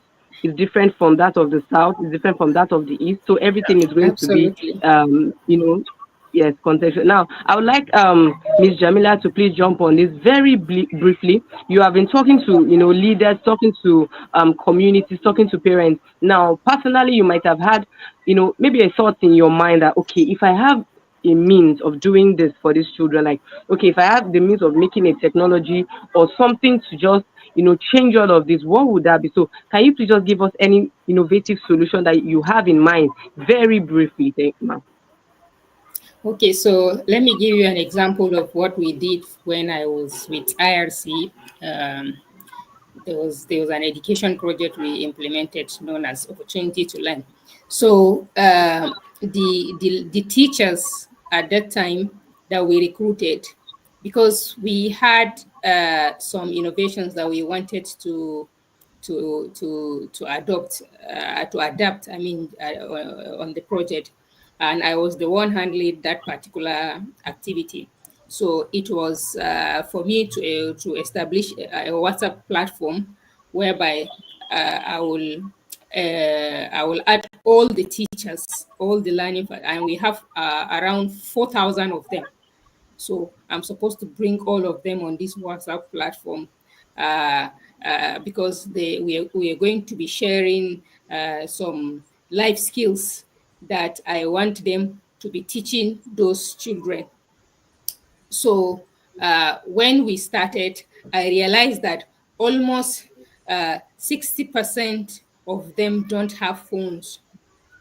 Speaker 5: is different from that of the south, is different from that of the east. So everything is going to be
Speaker 2: Absolutely.
Speaker 5: yes, contextual. Now, I would like Ms. Jamila to please jump on this very briefly. You have been talking to leaders, talking to communities, talking to parents. Now, personally, you might have had maybe a thought in your mind that okay, if I have a means of doing this for these children, like okay, if I have the means of making a technology or something to just change all of this, what would that be? So, can you please just give us any innovative solution that you have in mind, very briefly? Thank you, ma'am.
Speaker 2: Okay, so let me give you an example of what we did when I was with IRC. There was an education project we implemented known as Opportunity to Learn. So the teachers at that time that we recruited, because we had some innovations that we wanted to adapt. I mean, on the project, and I was the one handling that particular activity. So it was for me to establish a WhatsApp platform whereby I will add all the teachers, all the learning, and we have around 4,000 of them. So I'm supposed to bring all of them on this WhatsApp platform because we are going to be sharing some life skills that I want them to be teaching those children. So when we started, I realized that almost 60% of them don't have phones,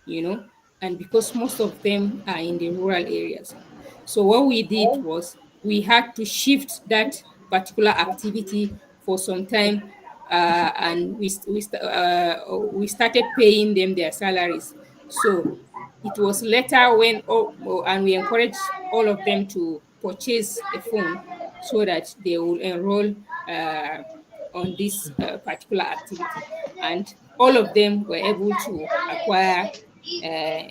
Speaker 2: and because most of them are in the rural areas. So what we did was we had to shift that particular activity for some time, and we started paying them their salaries. So it was later when and we encouraged all of them to purchase a phone so that they will enroll on this particular activity, and all of them were able to acquire a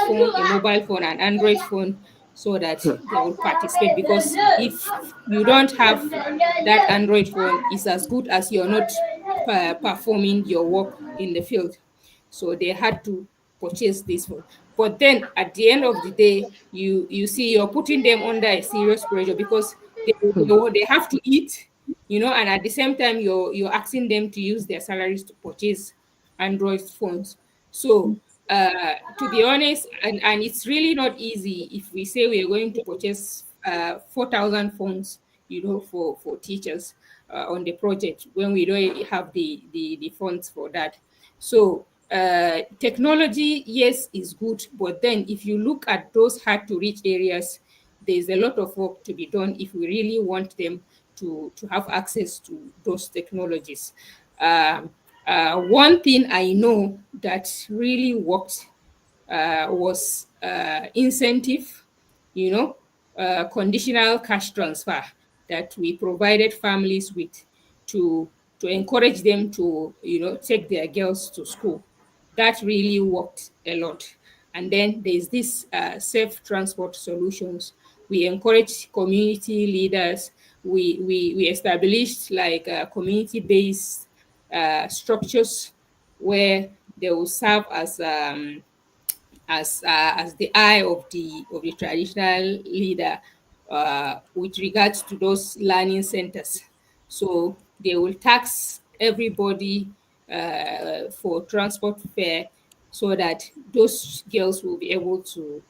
Speaker 2: phone, a mobile phone, an Android phone, so that they will participate. Because if you don't have that Android phone, it's as good as you're not performing your work in the field. So they had to purchase this phone. But then at the end of the day, you see you're putting them under a serious pressure because they have to eat, and at the same time you're asking them to use their salaries to purchase Android phones. So to be honest, and it's really not easy if we say we are going to purchase 4,000 phones, for teachers on the project when we don't have the funds for that. So technology, yes, is good, but then if you look at those hard to reach areas, there's a lot of work to be done if we really want them to have access to those technologies. One thing I know that really worked was incentive, conditional cash transfer that we provided families with to encourage them to take their girls to school. That really worked a lot. And then there's this safe transport solutions. We encourage community leaders. We established like community-based structures where they will serve as the eye of the traditional leader with regards to those learning centers. So they will tax everybody for transport fare so that those girls will be able to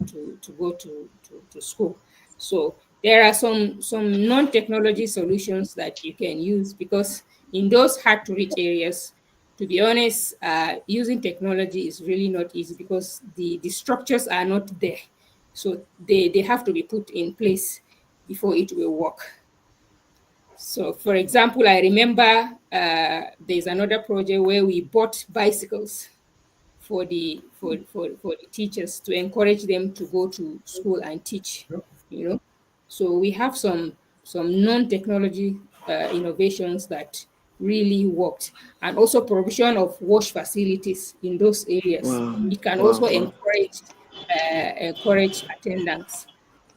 Speaker 2: go to school. So there are some non-technology solutions that you can use, because in those hard to reach areas, to be honest, using technology is really not easy because the structures are not there. So they have to be put in place before it will work. So for example, I remember there's another project where we bought bicycles for the teachers to encourage them to go to school and teach. you know. So we have some non-technology innovations that really worked, and also provision of wash facilities in those areas.
Speaker 5: Wow.
Speaker 2: It can
Speaker 5: Wow.
Speaker 2: also
Speaker 5: Wow.
Speaker 2: encourage attendance,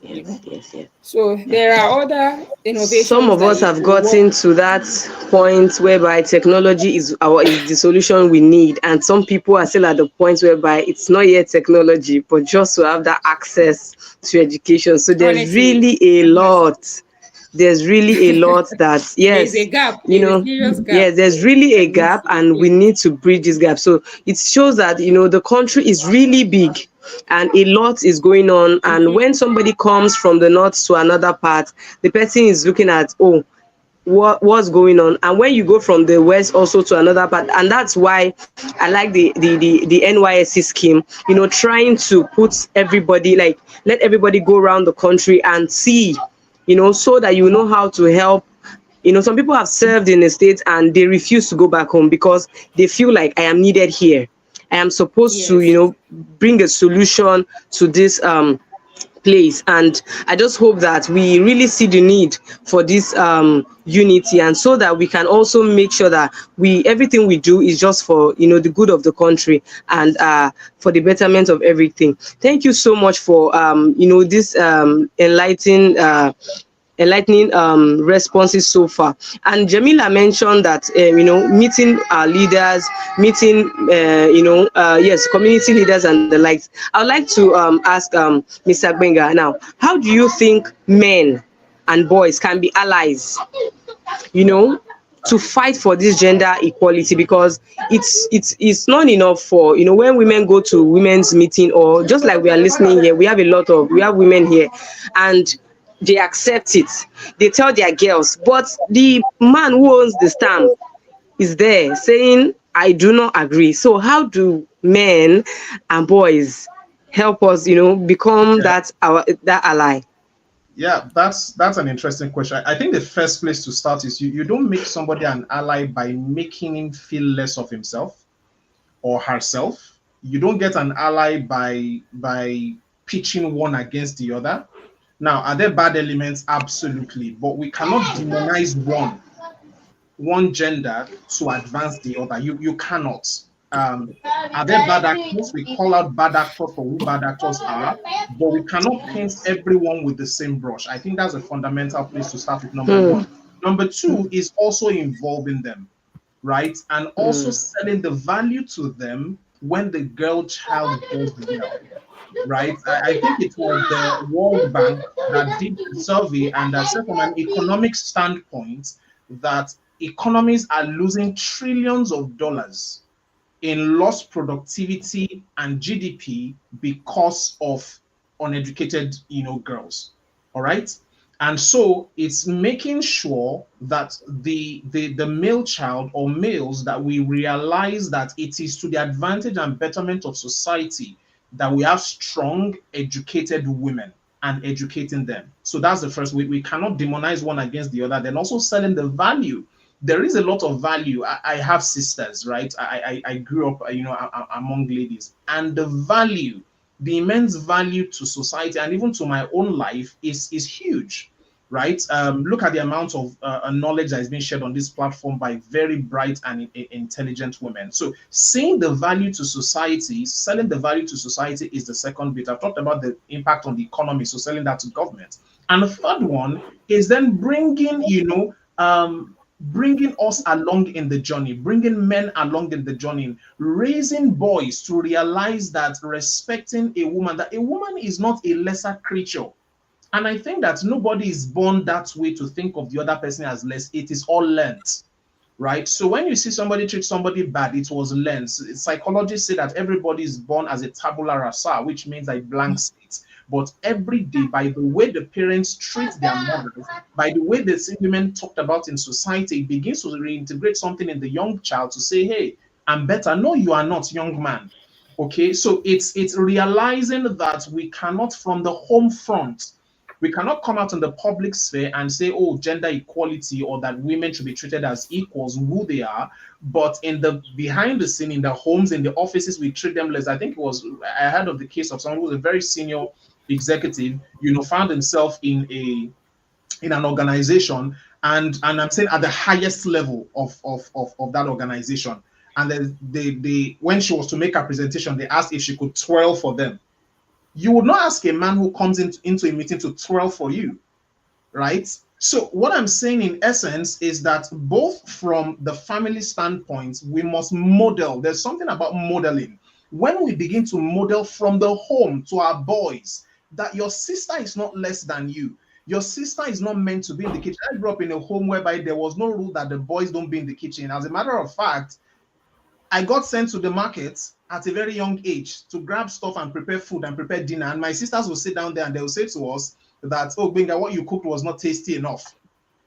Speaker 2: you
Speaker 5: Yes.
Speaker 2: know.
Speaker 5: Yes. Yes.
Speaker 2: So there are other
Speaker 5: Some
Speaker 2: innovations
Speaker 5: of
Speaker 2: that
Speaker 5: us
Speaker 2: you
Speaker 5: have
Speaker 2: could work.
Speaker 5: gotten to that point whereby technology is the solution we need, and some people are still at the point whereby it's not yet technology, but just to have that access to education. So there's
Speaker 2: Honestly,
Speaker 5: really a
Speaker 2: honestly,
Speaker 5: lot. There's really a lot that,
Speaker 2: there is a
Speaker 5: yes,
Speaker 2: gap.
Speaker 5: you
Speaker 2: There is a
Speaker 5: know,
Speaker 2: serious gap
Speaker 5: yes, there's really a
Speaker 2: that needs
Speaker 5: gap,
Speaker 2: to be
Speaker 5: and we
Speaker 2: filled.
Speaker 5: need to bridge this gap. So it shows that, the country is really big and a lot is going on. And
Speaker 2: Mhm.
Speaker 5: when somebody comes from the north to another part, the person is looking at, oh, what's going on. And when you go from the west also to another part, and that's why I like the NYSC scheme, trying to put everybody, like, let everybody go around the country and see, so that you know how to help. Some people have served in the states and they refuse to go back home because they feel like, I am needed here, I am supposed to,
Speaker 2: Yes.
Speaker 5: bring a solution to this place. And I just hope that we really see the need for this unity, and so that we can also make sure that everything we do is just for the good of the country, and for the betterment of everything. Thank you so much for this enlightening responses so far. And Jamila mentioned that meeting our leaders, meeting yes, community leaders and the likes. I would like to ask Mr. Gbenga now, how do you think men and boys can be allies, you know, to fight for this gender equality? Because it's not enough for, when women go to women's meeting, or just like we are listening here, we have women here, and they accept it, they tell their girls, but the man who owns the stamp is there saying, I do not agree. So how do men and boys help us, become
Speaker 3: Yeah.
Speaker 5: that ally?
Speaker 3: Yeah, that's an interesting question. I think the first place to start is you don't make somebody an ally by making him feel less of himself or herself. You don't get an ally by pitching one against the other. Now, are there bad elements? Absolutely, but we cannot demonize one gender to advance the other. You cannot. Are there bad actors? We call out bad actors for who bad actors are, but we cannot paint everyone with the same brush. I think that's a fundamental place to start with, number
Speaker 5: Hmm.
Speaker 3: one. Number two is also involving them, right? And also
Speaker 5: Hmm.
Speaker 3: selling the value to them when the girl child does well, right? I think it was the World Bank that did a survey and that said from an economic standpoint that economies are losing trillions of dollars in lost productivity and GDP because of uneducated, girls. All right. And so it's making sure that the male child or males, that we realize that it is to the advantage and betterment of society that we have strong, educated women and educating them. So that's the first. We cannot demonize one against the other. Then also selling the value. There is a lot of value. I have sisters, right? I grew up, among ladies, and the immense value to society and even to my own life is huge, right? Look at the amount of knowledge that is being shared on this platform by very bright and intelligent women. So seeing the value to society, selling the value to society is the second bit. I've talked about the impact on the economy, so selling that to government. And the third one is then bringing us along in the journey, bringing men along in the journey, raising boys to realize that respecting a woman, that a woman is not a lesser creature. And I think that nobody is born that way to think of the other person as less. It is all learned, right? So when you see somebody treat somebody bad, it was learned. Psychologists say that everybody is born as a tabula rasa, which means a blank slate. But every day, by the way the parents treat their mothers, by the way the women talked about in society, it begins to reintegrate something in the young child to say, hey, I'm better. No, you are not, young man. Okay, so it's realizing that we cannot, from the home front, we cannot come out in the public sphere and say, oh, gender equality, or that women should be treated as equals, who they are. But in the behind the scene, in the homes, in the offices, we treat them less. I think I heard of the case of someone who was a very senior executive, found himself in an organization, and I'm saying at the highest level of that organization. And then they when she was to make her presentation, they asked if she could twirl for them. You would not ask a man who comes into a meeting to twirl for you, right? So what I'm saying in essence is that both from the family standpoint, we must model. There's something about modeling. When we begin to model from the home to our boys, that your sister is not less than you. Your sister is not meant to be in the kitchen. I grew up in a home whereby there was no rule that the boys don't be in the kitchen. As a matter of fact, I got sent to the market at a very young age to grab stuff and prepare food and prepare dinner. And my sisters will sit down there and they will say to us that, oh, Gbenga, what you cooked was not tasty enough.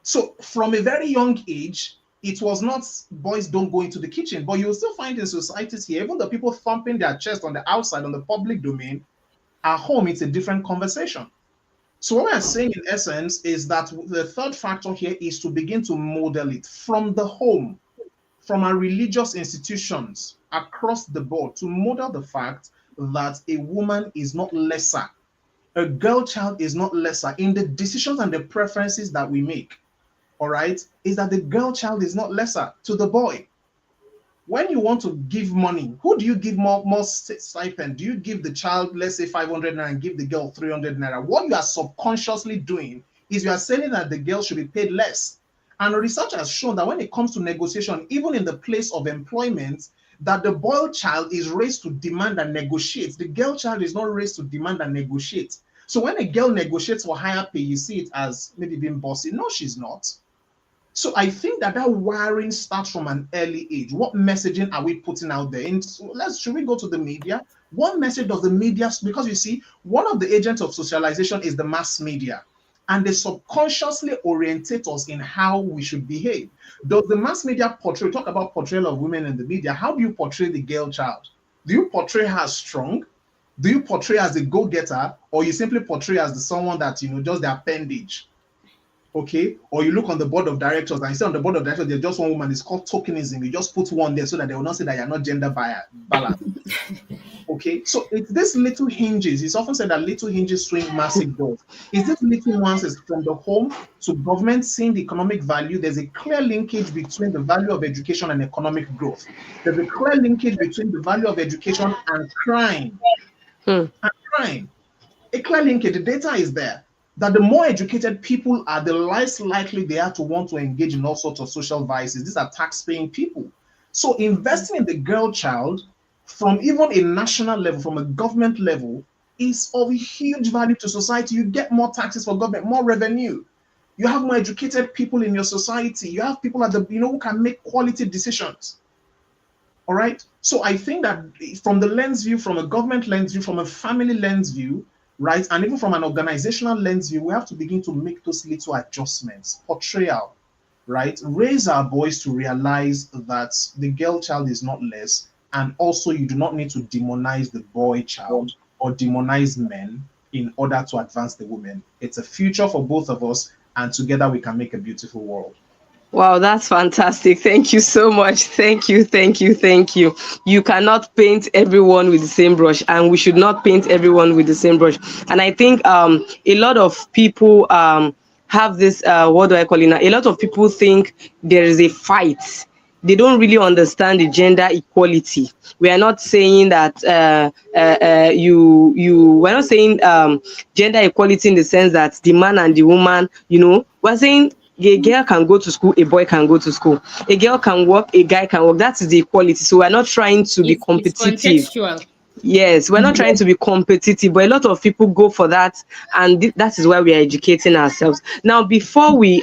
Speaker 3: So from a very young age, it was not boys don't go into the kitchen, but you will still find in societies here, even the people thumping their chest on the outside, on the public domain, at home, it's a different conversation. So what we're saying in essence is that the third factor here is to begin to model it from the home, from our religious institutions across the board, to model the fact that a woman is not lesser. A girl child is not lesser in the decisions and the preferences that we make. All right, is that the girl child is not lesser to the boy. When you want to give money, who do you give more stipend? Do you give the child, let's say 500 naira, and give the girl 300 naira? What you are subconsciously doing is you are saying that the girl should be paid less. And research has shown that when it comes to negotiation, even in the place of employment, that the boy child is raised to demand and negotiate. The girl child is not raised to demand and negotiate. So when a girl negotiates for higher pay, you see it as maybe being bossy. No, she's not. So I think that wiring starts from an early age. What messaging are we putting out there? And should we go to the media? What message does the media, because you see, one of the agents of socialization is the mass media, and they subconsciously orientate us in how we should behave. Does the mass media talk about portrayal of women in the media? How do you portray the girl child? Do you portray her as strong? Do you portray as a go-getter, or you simply portray as someone that, just the appendage? Okay, or you look on the board of directors and you say on the board of directors there's just one woman. It's called tokenism. You just put one there so that they will not say that you're not gender balanced. Okay, so it's this little hinges. It's often said that little hinges swing massive doors. Is this little ones is from the home to government seeing the economic value? There's a clear linkage between the value of education and economic growth. There's a clear linkage between the value of education and crime. And crime. A clear linkage. The data is there. That the more educated people are, the less likely they are to want to engage in all sorts of social vices. These are tax-paying people. So investing in the girl child from even a national level, from a government level, is of huge value to society. You get more taxes for government, more revenue. You have more educated people in your society. You have people at the, who can make quality decisions. All right. So I think that from the lens view, from a government lens view, from a family lens view, right, and even from an organizational lens view, we have to begin to make those little adjustments. Portrayal, right? Raise our boys to realize that the girl child is not less, and also you do not need to demonize the boy child or demonize men in order to advance the women. It's a future for both of us, and together we can make a beautiful world.
Speaker 5: Wow, that's fantastic. Thank you so much. Thank you. You cannot paint everyone with the same brush, and we should not paint everyone with the same brush. And I think a lot of people have this, what do I call it now? A lot of people think there is a fight. They don't really understand the gender equality. We are not saying that we're not saying gender equality in the sense that the man and the woman, we're saying a girl can go to school, a boy can go to school. A girl can work, a guy can work. That is the equality. So we're not trying to be competitive.
Speaker 2: It's contextual.
Speaker 5: Yes, we're not trying to be competitive, but a lot of people go for that, and that is why we are educating ourselves. Now, before we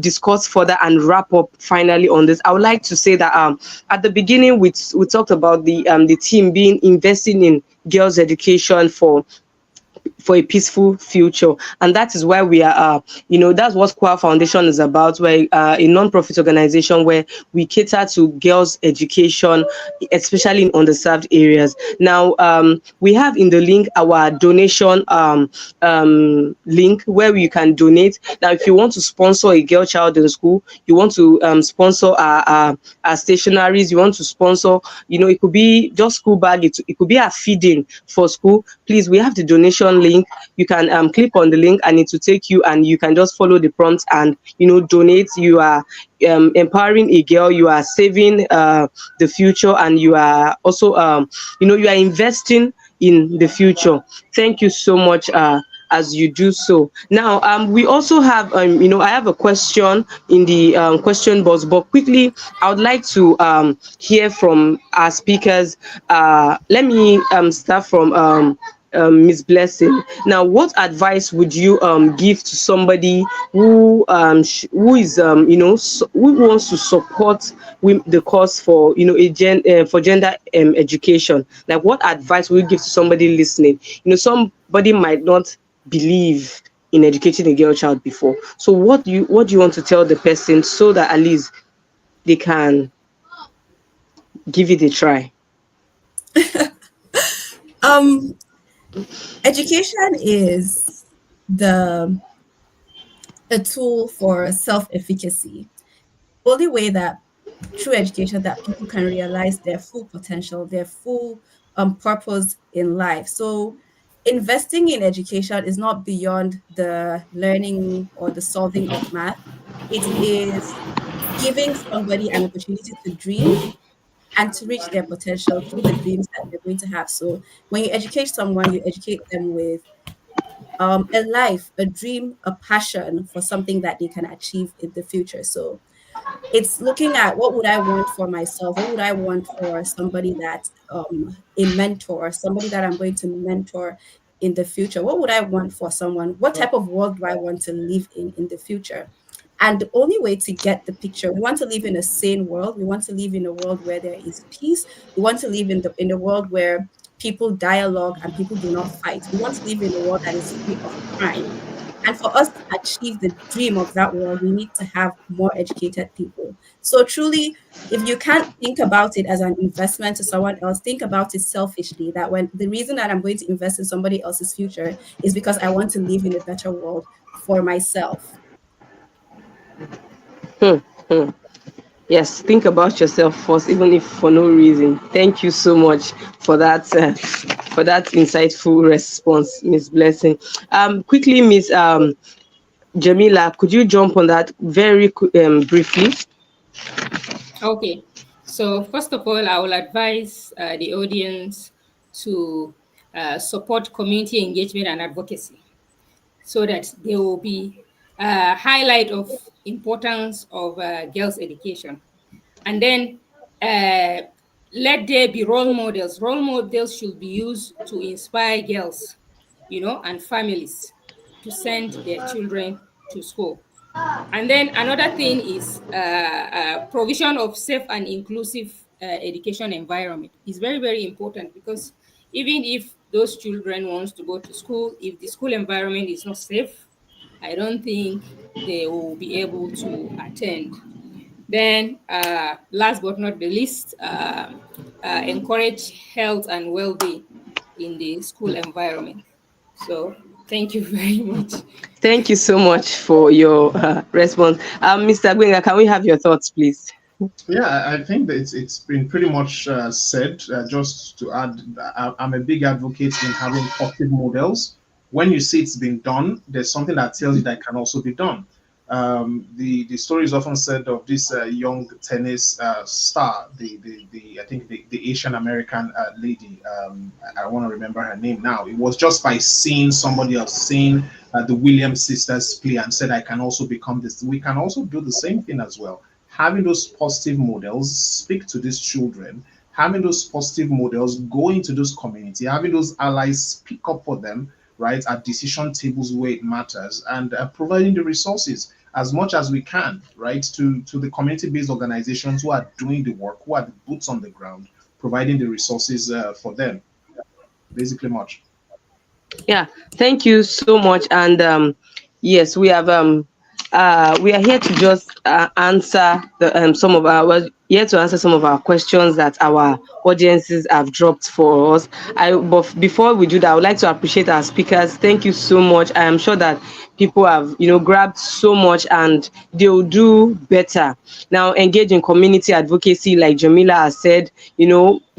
Speaker 5: discuss further and wrap up finally on this, I would like to say that at the beginning we talked about the team investing in girls' education for for a peaceful future. And that is why we are, that's what Kwa Foundation is about. We're a non-profit organization where we cater to girls' education, especially in underserved areas. Now, we have in the link our donation link where you can donate. Now, if you want to sponsor a girl child in school, you want to sponsor our stationaries, you want to sponsor, it could be just school bag, it could be a feeding for school. Please, we have the donation link. You can click on the link and it will take you, and you can just follow the prompts and donate. You are empowering a girl, you are saving the future, and you are also you are investing in the future. Thank you so much as you do so. Now, we also have, I have a question in the question box, but quickly, I would like to hear from our speakers. Let me start from Miss Blessing. Now, what advice would you give to somebody who who is who wants to support the cause for for gender education? Like, what advice would you give to somebody listening? Somebody might not believe in educating a girl child before. So what do you want to tell the person so that at least they can give it a try?
Speaker 4: Education is a tool for self-efficacy. Only way that through education that people can realize their full potential, their full purpose in life. So investing in education is not beyond the learning or the solving of math. It is giving somebody an opportunity to dream and to reach their potential through the dreams that they're going to have. So when you educate someone, you educate them with a life, a dream, a passion for something that they can achieve in the future. So it's looking at what would I want for myself? What would I want for somebody that a mentor, somebody that I'm going to mentor in the future? What would I want for someone? What type of world do I want to live in the future? And the only way to get the picture, we want to live in a sane world. We want to live in a world where there is peace. We want to live in a world where people dialogue and people do not fight. We want to live in a world that is free of crime. And for us to achieve the dream of that world, we need to have more educated people. So truly, if you can't think about it as an investment to someone else, think about it selfishly, that when the reason that I'm going to invest in somebody else's future is because I want to live in a better world for myself.
Speaker 5: Yes, think about yourself first, even if for no reason. Thank you so much for that insightful response, Miss Blessing. Quickly, Miss Jamila, could you jump on that very briefly?
Speaker 2: Okay. So first of all, I will advise the audience to support community engagement and advocacy, so that there will be a highlight of importance of girls' education. And then let there be role models. Role models should be used to inspire girls, and families to send their children to school. And then another thing is provision of safe and inclusive education environment is very, very important, because even if those children wants to go to school, if the school environment is not safe, I don't think they will be able to attend. Then last but not the least, encourage health and well-being in the school environment. So thank you very much.
Speaker 5: Thank you so much for your response. Mr. Gwenga, can we have your thoughts, please?
Speaker 3: Yeah, I think that it's been pretty much said. Just to add, I'm a big advocate in having positive models. When you see it's been done, there's something that tells you that it can also be done. The story is often said of this young tennis star, I think the Asian American lady. I want to remember her name now. It was just by seeing somebody else, seeing the Williams sisters play, and said, "I can also become this." We can also do the same thing as well. Having those positive models speak to these children, having those positive models go into those community, having those allies speak up for them, right, at decision tables where it matters, and providing the resources as much as we can, right, to the community-based organizations who are doing the work, who are the boots on the ground, providing the resources for them. Basically much.
Speaker 5: Yeah, thank you so much. And yes, we are here to just answer the some of our well, here to answer some of our questions that our audiences have dropped for us. But before we do that, I would like to appreciate our speakers. Thank you so much. I am sure that people have grabbed so much and they'll do better. Now engage in community advocacy, like Jamila has said.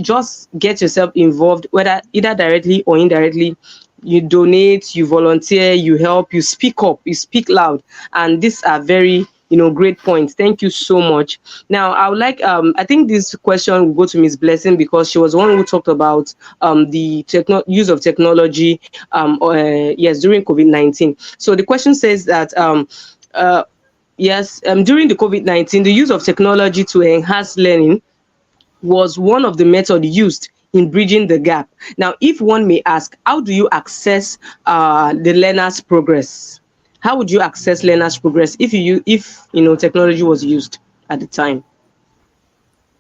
Speaker 5: Just get yourself involved, whether either directly or indirectly. You donate, you volunteer, you help, you speak up, you speak loud, and these are very great points. Thank you so much. Now I would like I think this question will go to Miss Blessing, because she was the one who talked about the use of technology yes, during COVID-19. So the question says that uh yes, during the COVID-19, the use of technology to enhance learning was one of the methods used in bridging the gap. Now, if one may ask, how do you access the learner's progress? How would you access learner's progress if technology was used at the time?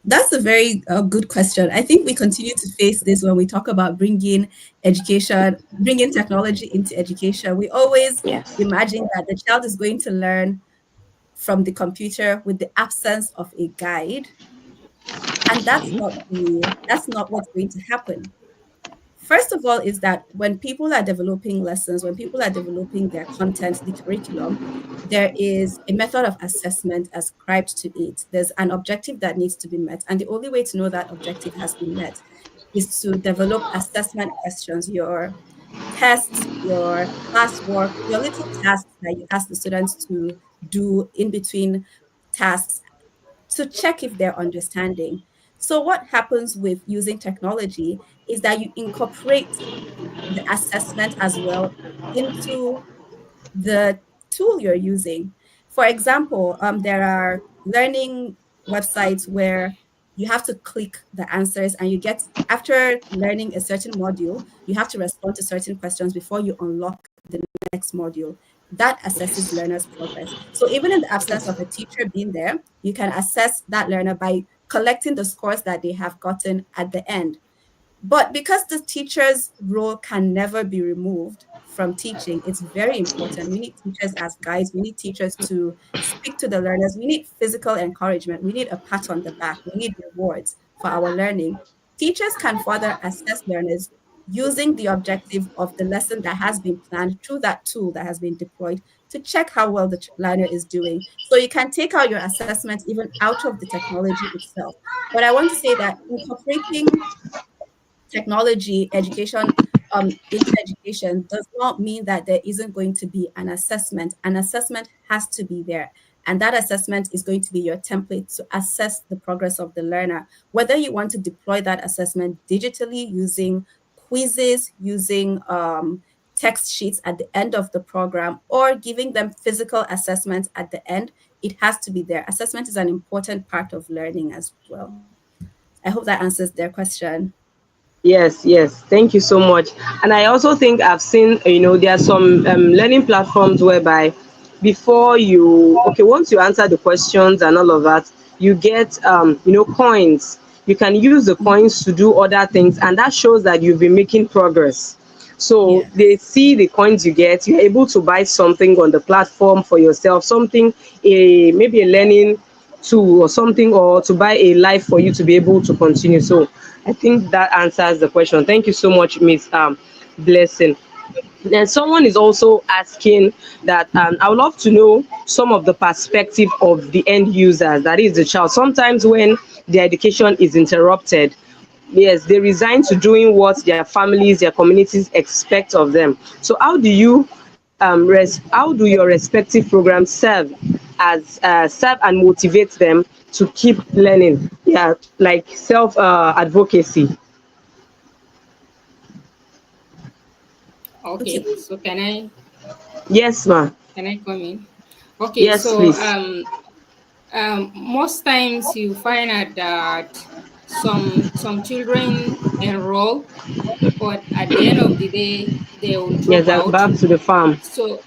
Speaker 4: That's a very good question. I think we continue to face this when we talk about bringing education, bringing technology into education. We always
Speaker 5: Yes.
Speaker 4: imagine that the child is going to learn from the computer with the absence of a guide, and
Speaker 5: Okay.
Speaker 4: that's not what's going to happen. First of all, is that when people are developing lessons, when people are developing their content, the curriculum, there is a method of assessment ascribed to it. There's an objective that needs to be met. And the only way to know that objective has been met is to develop assessment questions, your tests, your classwork, your little tasks that you ask the students to do in between tasks to check if they're understanding. So, what happens with using technology is that you incorporate the assessment as well into the tool you're using. For example, there are learning websites where you have to click the answers and you get, after learning a certain module, you have to respond to certain questions before you unlock the next module. That assesses
Speaker 5: Yes.
Speaker 4: learners' progress. So even in the absence of a teacher being there, you can assess that learner by collecting the scores that they have gotten at the end. But because the teacher's role can never be removed from teaching, it's very important. We need teachers as guides. We need teachers to speak to the learners. We need physical encouragement. We need a pat on the back. We need rewards for our learning. Teachers can further assess learners using the objective of the lesson that has been planned through that tool that has been deployed to check how well the learner is doing. So you can take out your assessment even out of the technology itself. But I want to say that incorporating technology education into education does not mean that there isn't going to be an assessment. An assessment has to be there. And that assessment is going to be your template to assess the progress of the learner. Whether you want to deploy that assessment digitally using quizzes, using text sheets at the end of the program, or giving them physical assessments at the end, it has to be there. Assessment is an important part of learning as well. I hope that answers their question.
Speaker 5: Yes, yes. Thank you so much. And I also think I've seen, there are some learning platforms whereby before once you answer the questions and all of that, you get, coins. You can use the coins to do other things, and that shows that you've been making progress. So
Speaker 4: Yes.
Speaker 5: they see the coins you get, you're able to buy something on the platform for yourself, something, maybe a learning tool or something, or to buy a life for you to be able to continue. So I think that answers the question. Thank you so much, Miss Blessing. Then someone is also asking that I would love to know some of the perspective of the end users, that is the child. Sometimes when their education is interrupted, yes, they resign to doing what their families, their communities expect of them. So how do your respective programs serve and motivate them to keep learning? Yeah, like self advocacy.
Speaker 2: Okay,
Speaker 4: Okay.
Speaker 2: so
Speaker 5: Yes, ma.
Speaker 2: can I come in? Okay,
Speaker 5: Yes,
Speaker 2: so
Speaker 5: please.
Speaker 2: most times you find out that some children enroll, but at the end of the day they will
Speaker 5: Yes,
Speaker 2: drop out.
Speaker 5: back to the farm.
Speaker 2: So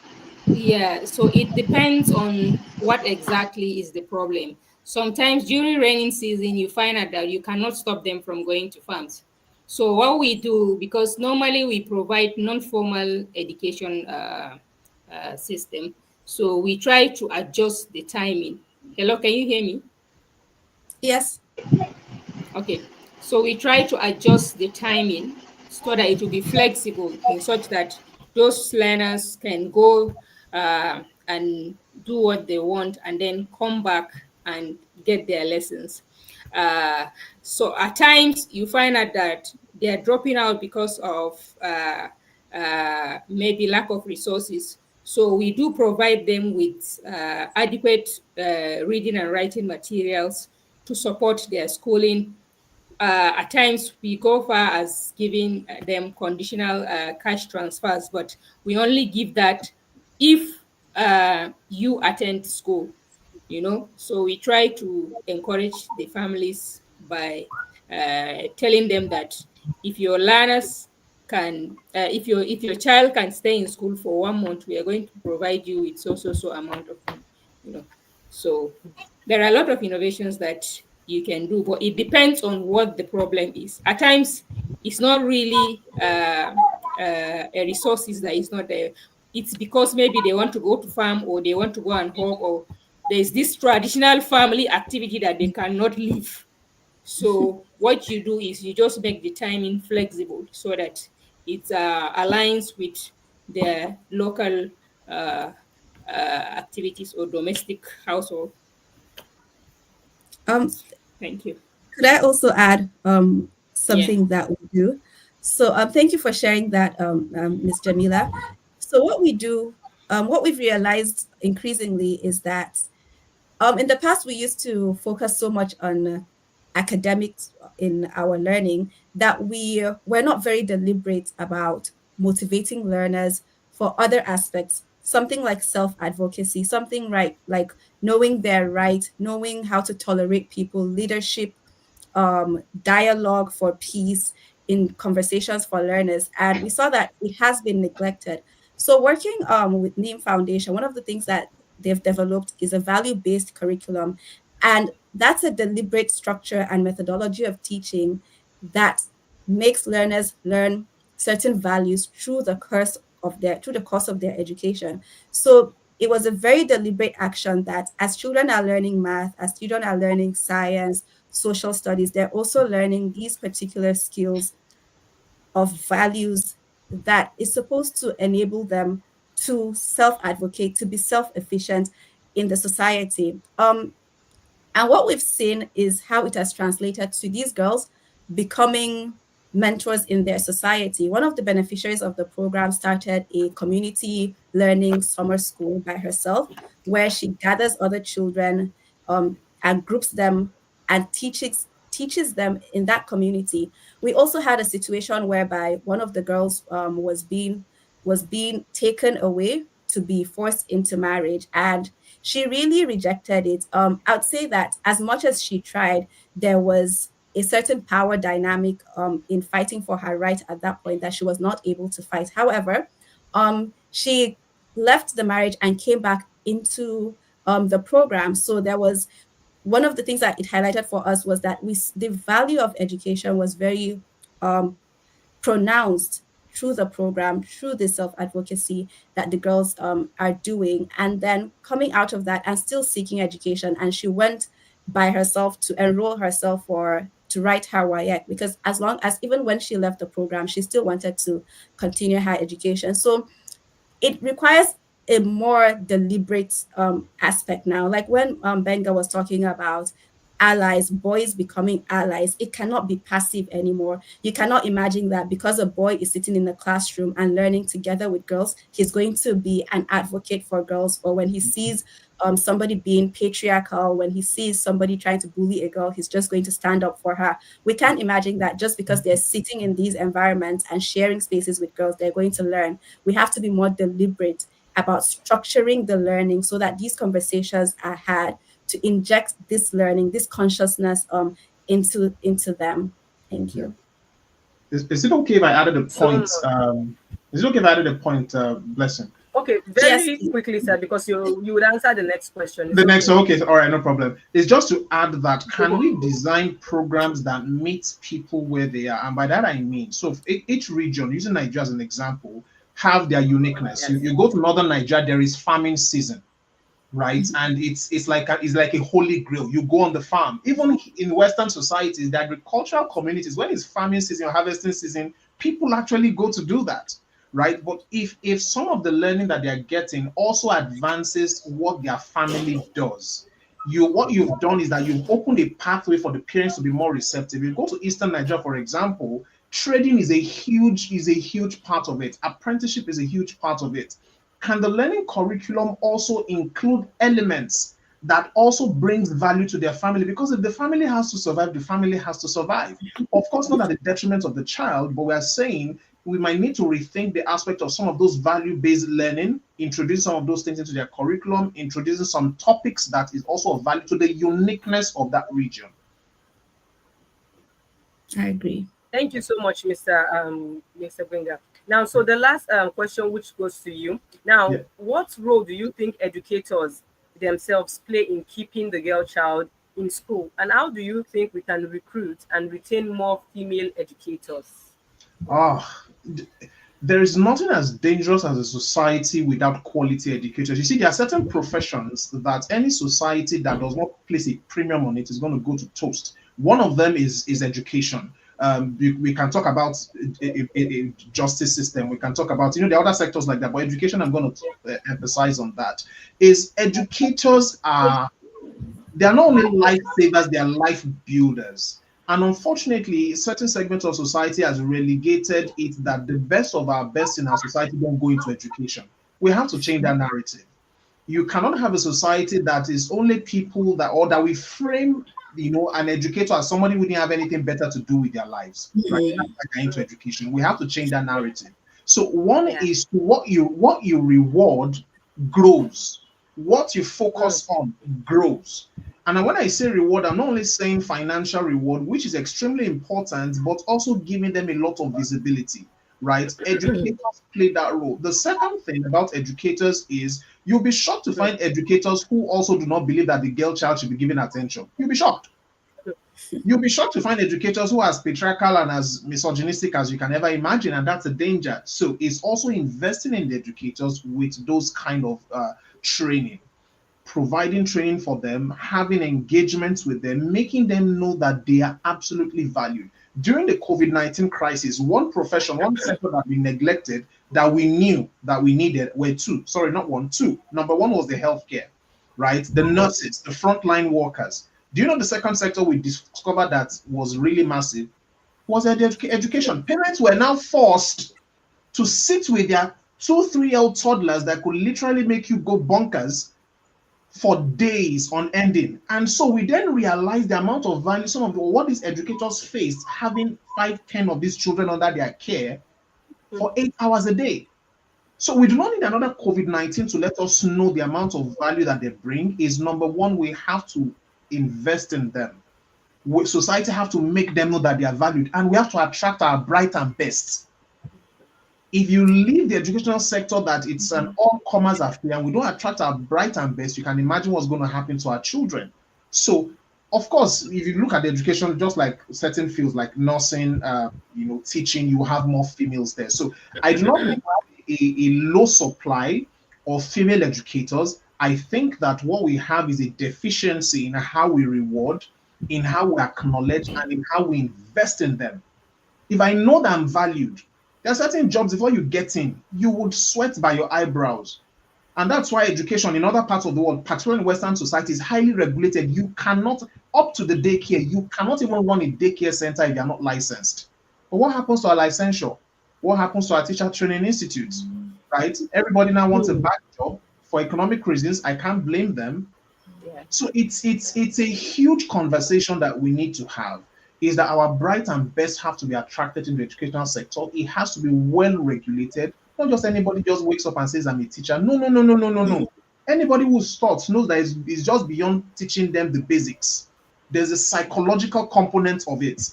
Speaker 2: yeah, so it depends on what exactly is the problem. Sometimes during raining season, you find out that you cannot stop them from going to farms. So what we do, because normally we provide non-formal education system, so we try to adjust the timing. Hello, can you hear me?
Speaker 4: Yes.
Speaker 2: Okay, so we try to adjust the timing so that it will be flexible in such that those learners can go and do what they want and then come back and get their lessons. So at times you find out that they are dropping out because of maybe lack of resources. So we do provide them with adequate reading and writing materials to support their schooling. At times we go far as giving them conditional cash transfers, but we only give that if you attend school, you know. So we try to encourage the families by telling them that if your learners can if your child can stay in school for 1 month, we are going to provide you with so amount of money, you know. So there are a lot of innovations that you can do, but it depends on what the problem is. At times it's not really a resources that is not there. It's because maybe they want to go to farm, or they want to go and hawk, or there's this traditional family activity that they cannot leave. So what you do is you just make the timing flexible so that it aligns with their local activities or domestic household.
Speaker 4: Um,
Speaker 2: Thank you.
Speaker 4: could I also add
Speaker 2: Yeah.
Speaker 4: something that we do? So thank you for sharing that, Ms. Jamila. So what we do, what we've realized increasingly is that in the past we used to focus so much on academics in our learning that we were not very deliberate about motivating learners for other aspects, something like self-advocacy, something right like knowing their right, knowing how to tolerate people, leadership, dialogue for peace, in conversations for learners. And we saw that it has been neglected. So working with NEAM Foundation, one of the things that they've developed is a value-based curriculum. And that's a deliberate structure and methodology of teaching that makes learners learn certain values through the course of their education. So it was a very deliberate action that as children are learning math, as children are learning science, social studies, they're also learning these particular skills of values that is supposed to enable them to self-advocate, to be self-efficient in the society. And what we've seen is how it has translated to these girls becoming mentors in their society. One of the beneficiaries of the program started a community learning summer school by herself, where she gathers other children and groups them and teaches them in that community. We also had a situation whereby one of the girls was being taken away to be forced into marriage, and she really rejected it. I'd say that as much as she tried, there was a certain power dynamic in fighting for her right at that point that she was not able to fight. However, she left the marriage and came back into the program. So there was one of the things that it highlighted for us was that the value of education was very pronounced through the program, through the self-advocacy that the girls are doing, and then coming out of that and still seeking education. And she went by herself to enroll herself to write her WIAC, because as long as, even when she left the program, she still wanted to continue her education. So it requires a more deliberate aspect now. Like when Benga was talking about allies, boys becoming allies, it cannot be passive anymore. You cannot imagine that because a boy is sitting in the classroom and learning together with girls, he's going to be an advocate for girls. Or when he sees somebody being patriarchal, when he sees somebody trying to bully a girl, he's just going to stand up for her. We can't imagine that just because they're sitting in these environments and sharing spaces with girls, they're going to learn. We have to be more deliberate about structuring the learning so that these conversations are had to inject this learning, this consciousness into them. Thank you.
Speaker 3: Is it okay if I added a point?
Speaker 1: So,
Speaker 3: Is it okay if I added a point, Blessing?
Speaker 1: Okay, very
Speaker 4: GST.
Speaker 1: quickly, sir, because you would answer the next question.
Speaker 3: The next, okay, all right, no problem. It's just to add that can we design programs that meet people where they are? And by that I mean, so each region, using Nigeria as an example, have their uniqueness.
Speaker 1: Yes.
Speaker 3: You go to northern Nigeria, there is farming season, right? And it's like a holy grail. You go on the farm. Even in Western societies, the agricultural communities, when it's farming season or harvesting season, people actually go to do that, right? But if some of the learning that they're getting also advances what their family does, what you've done is that you've opened a pathway for the parents to be more receptive. You go to Eastern Nigeria, for example, trading is a huge part of it. Apprenticeship is a huge part of it. Can the learning curriculum also include elements that also brings value to their family? Because if the family has to survive, the family has to survive. Of course, not at the detriment of the child, but we are saying we might need to rethink the aspect of some of those value-based learning, introduce some of those things into their curriculum, introducing some topics that is also of value to the uniqueness of that region.
Speaker 4: I agree.
Speaker 1: Thank you so much, Mr. Gbenga. Now, so the last question, which goes to you. Now,
Speaker 3: Yeah.
Speaker 1: what role do you think educators themselves play in keeping the girl child in school? And how do you think we can recruit and retain more female educators?
Speaker 3: There is nothing as dangerous as a society without quality educators. You see, there are certain professions that any society that does not place a premium on it is going to go to toast. One of them is education. We can talk about a justice system. We can talk about, the other sectors like that. But education, I'm going to emphasize on that. Is educators they are not only lifesavers, they are life builders. And unfortunately, certain segments of society has relegated it that the best of our best in our society don't go into education. We have to change that narrative. You cannot have a society that is only people that we frame, an educator as somebody who didn't have anything better to do with their lives, right? Into education. We have to change that narrative. So one is what you reward grows. What you focus on grows. And when I say reward, I'm not only saying financial reward, which is extremely important, but also giving them a lot of visibility, right? Educators play that role. The second thing about educators is you'll be shocked to find educators who also do not believe that the girl child should be given attention. You'll be shocked. You'll be shocked to find educators who are as patriarchal and as misogynistic as you can ever imagine, and that's a danger. So it's also investing in the educators with those kind of training. Providing training for them, having engagements with them, making them know that they are absolutely valued. During the COVID-19 crisis, one sector that we neglected that we knew that we needed were two. Number one was the healthcare, right? The nurses, the frontline workers. Do you know the second sector we discovered that was really massive? Was education. Parents were now forced to sit with their 2-3-year-old toddlers that could literally make you go bonkers for days on ending. And so we then realized the amount of value, what these educators faced having 5-10 of these children under their care for 8 hours a day. So we do not need another COVID-19 to let us know the amount of value that they bring. Is number one, we have to invest in them. Society have to make them know that they are valued, and we have to attract our bright and best. If you leave the educational sector that it's an all-comers affair and we don't attract our bright and best, you can imagine what's going to happen to our children. So, of course, if you look at the education, just like certain fields like nursing, teaching, you have more females there. So I do not think we have a low supply of female educators. I think that what we have is a deficiency in how we reward, in how we acknowledge, and in how we invest in them. If I know that I'm valued, there are certain jobs before you get in, you would sweat by your eyebrows. And that's why education in other parts of the world, particularly in Western society, is highly regulated. You cannot, up to the daycare, you cannot even run a daycare center if you're not licensed. But what happens to our licensure? What happens to our teacher training institutes, right? Everybody now wants a back job for economic reasons. I can't blame them.
Speaker 1: Yeah.
Speaker 3: So it's a huge conversation that we need to have. Is that our bright and best have to be attracted in the educational sector. It has to be well regulated. Not just anybody just wakes up and says, I'm a teacher. No. Anybody who starts knows that it's just beyond teaching them the basics. There's a psychological component of it.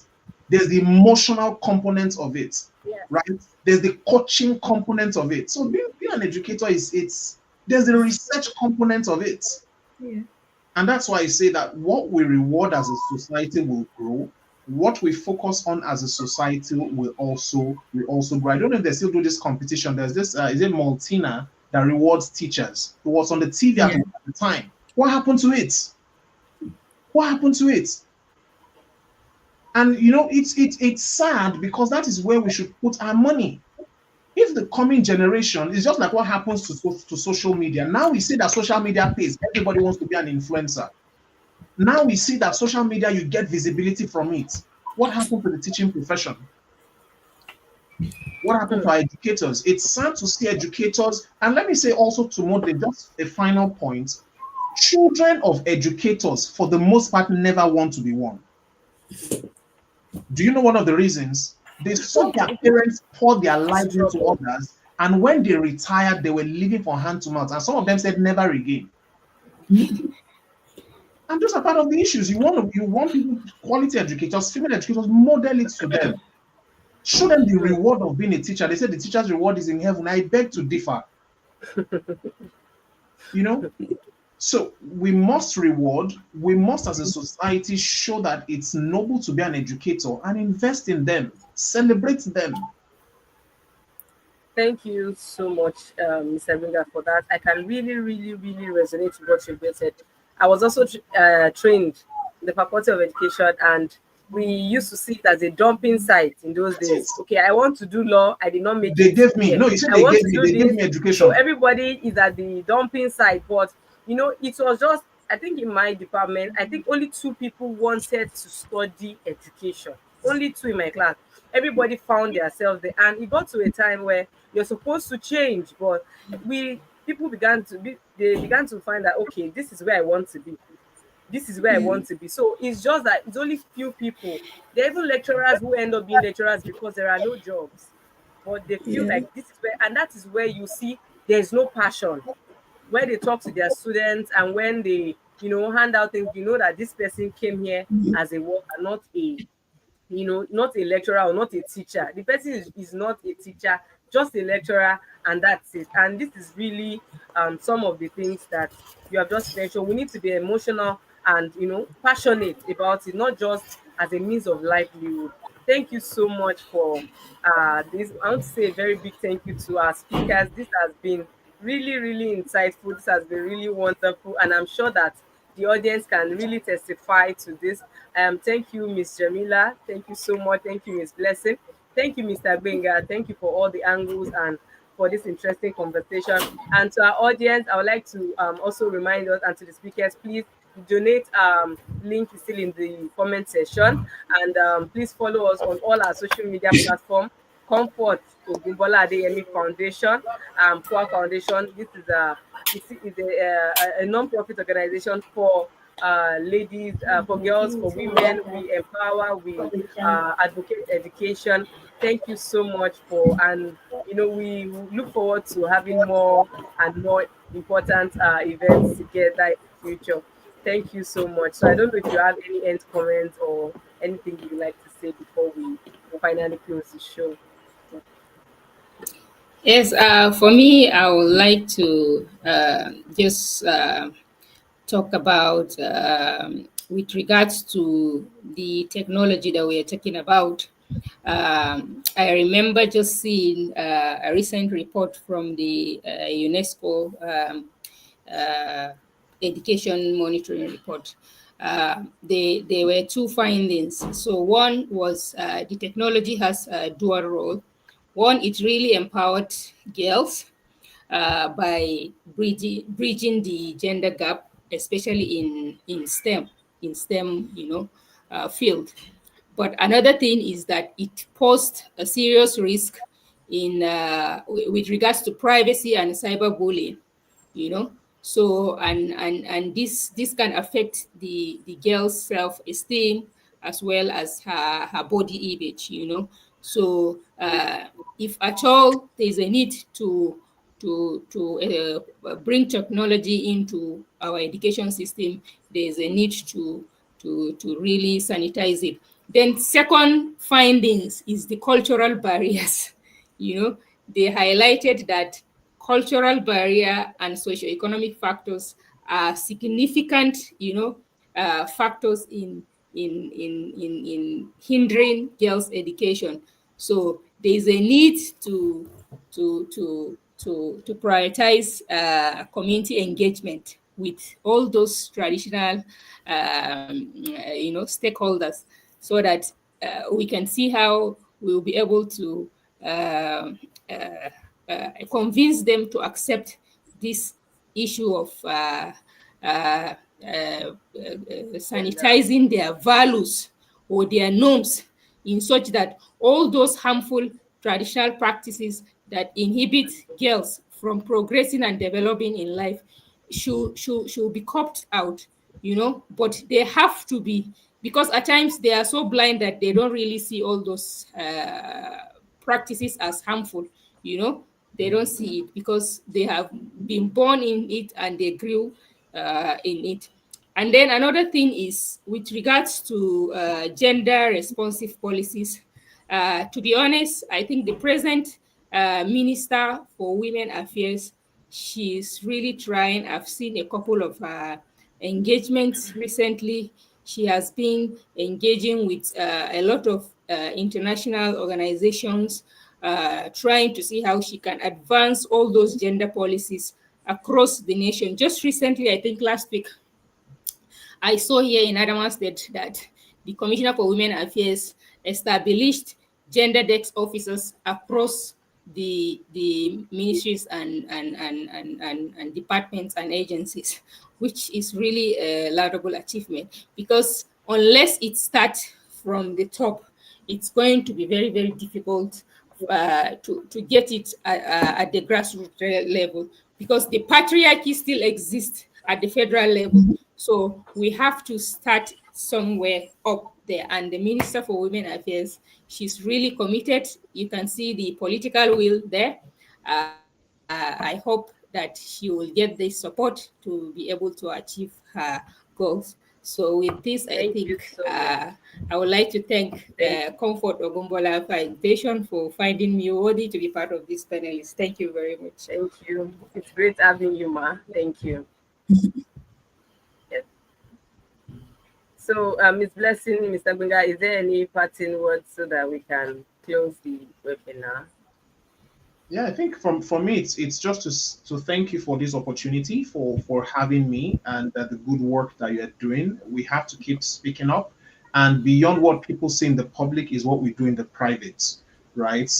Speaker 3: There's the emotional component of it, right? There's the coaching component of it. So being an educator is there's a research component of it.
Speaker 4: Yeah.
Speaker 3: And that's why I say that what we reward as a society will grow. What we focus on as a society will also grow. I don't know if they still do this competition. There's this is it Maltina that rewards teachers. It was on the TV at the time. What happened to it? What happened to it? And you know, it's sad because that is where we should put our money. If the coming generation is just like what happens to social media. Now we see that social media pays. Everybody wants to be an influencer. Now we see that social media, you get visibility from it. What happened to the teaching profession? What happened to our educators? It's sad to see educators, and let me say also to Mode, just a final point, children of educators, for the most part, never want to be one. Do you know one of the reasons? They saw their parents pour their lives into others, and when they retired, they were living from hand to mouth, and some of them said never again. And those are part of the issues. You want people, quality educators, female educators, model it to them. Show them the reward of being a teacher. They said the teacher's reward is in heaven. I beg to differ. You know? So we must reward, we must as a society show that it's noble to be an educator and invest in them, celebrate them.
Speaker 1: Thank you so much, Mr. Gbenga, for that. I can really, really, really resonate with what you said. I was also trained in the Faculty of Education, and we used to see it as a dumping site in those days. Okay, I want to do law. I did not make
Speaker 3: They
Speaker 1: it.
Speaker 3: gave me, no, you said they gave me education.
Speaker 1: So everybody is at the dumping site. But, you know, it was just, I think in my department, I think only 2 people wanted to study education. Only 2 in my class. Everybody found themselves there. And it got to a time where you're supposed to change. But people began to find that, okay, this is where I want to be. This is where I want to be. So it's just that it's only few people. There are even lecturers who end up being lecturers because there are no jobs. But they feel like this is where, and that is where you see there's no passion. Where they talk to their students and when they, you know, hand out things, you know that this person came here as a worker, not a, you know, not a lecturer or not a teacher. The person is not a teacher, just a lecturer, and that's it. And this is really some of the things that you have just mentioned. We need to be emotional and, you know, passionate about it, not just as a means of livelihood. Thank you so much for this. I want to say a very big thank you to our speakers. This has been really, really insightful. This has been really wonderful, and I'm sure that the audience can really testify to this. Thank you, Ms. Jamila. Thank you so much. Thank you, Ms. Blessing. Thank you, Mr. Gbenga. Thank you for all the angles and for this interesting conversation. And to our audience, I would like to also remind us, and to the speakers, please donate. Link is still in the comment section, and please follow us on all our social media platforms. Comfort Ogunbola Adeyemi Foundation, Poor Foundation. This is a non-profit organization for ladies, for girls, for women. We empower, we advocate education. Thank you so much and you know, we look forward to having more and more important events together in the future. Thank you so much. So I don't know if you have any end comments or anything you'd like to say before we finally close the show.
Speaker 2: Yes, for me, I would like to just talk about with regards to the technology that we are talking about. I remember just seeing a recent report from the UNESCO education monitoring report. There were 2 findings. So one was the technology has a dual role. One, it really empowered girls by bridging the gender gap, especially in STEM, you know, field. But another thing is that it posed a serious risk in with regards to privacy and cyberbullying, you know. So and this can affect the girl's self-esteem as well as her body image, you know. So if at all there's a need to bring technology into our education system, there's a need to really sanitize it. Then second findings is the cultural barriers. You know, they highlighted that cultural barrier and socioeconomic factors are significant, factors in hindering girls' education. So there is a need to prioritize community engagement with all those traditional, stakeholders, so that we can see how we'll be able to convince them to accept this issue of sanitizing their values or their norms, in such that all those harmful traditional practices that inhibit girls from progressing and developing in life should be copped out, but they have to be, because at times they are so blind that they don't really see all those practices as harmful. They don't see it because they have been born in it and they grew in it. And then another thing is with regards to gender responsive policies. To be honest, I think the present Minister for Women Affairs, she's really trying. I've seen a couple of engagements recently. She has been engaging with a lot of international organizations, trying to see how she can advance all those gender policies across the nation. Just recently, I think last week, I saw here in Adamawa State that the Commissioner for Women Affairs established gender desk officers across the ministries and departments and agencies, which is really a laudable achievement, because unless it starts from the top, it's going to be very, very difficult to get it at the grassroots level, because the patriarchy still exists at the federal level. So we have to start somewhere up there. And the Minister for Women Affairs, she's really committed. You can see the political will there. I hope that she will get the support to be able to achieve her goals. So with this, I think I would like to thank Comfort Ogumbola for invitation, for finding me worthy to be part of this panelist. Thank you very much.
Speaker 1: Thank you. It's great having you, Ma. Thank you. Yes. So, Ms. Blessing, Mr. Gbenga, is there any parting words so that we can close the webinar?
Speaker 3: Yeah, I think for me, it's just to thank you for this opportunity, for having me, and the good work that you're doing. We have to keep speaking up, and beyond what people say in the public is what we do in the private, right?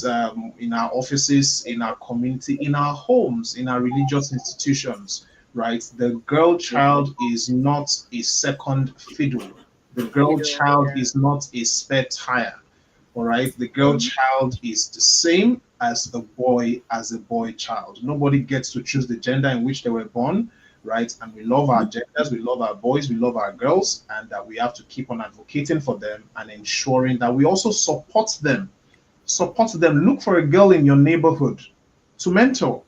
Speaker 3: In our offices, in our community, in our homes, in our religious institutions, right? The girl child is not a second fiddle. The girl child is not a spare tire. All right, the girl child is the same as a boy child. Nobody gets to choose the gender in which they were born, right? And we love our genders, we love our boys, we love our girls, and that we have to keep on advocating for them and ensuring that we also support them. Support them. Look for a girl in your neighborhood to mentor.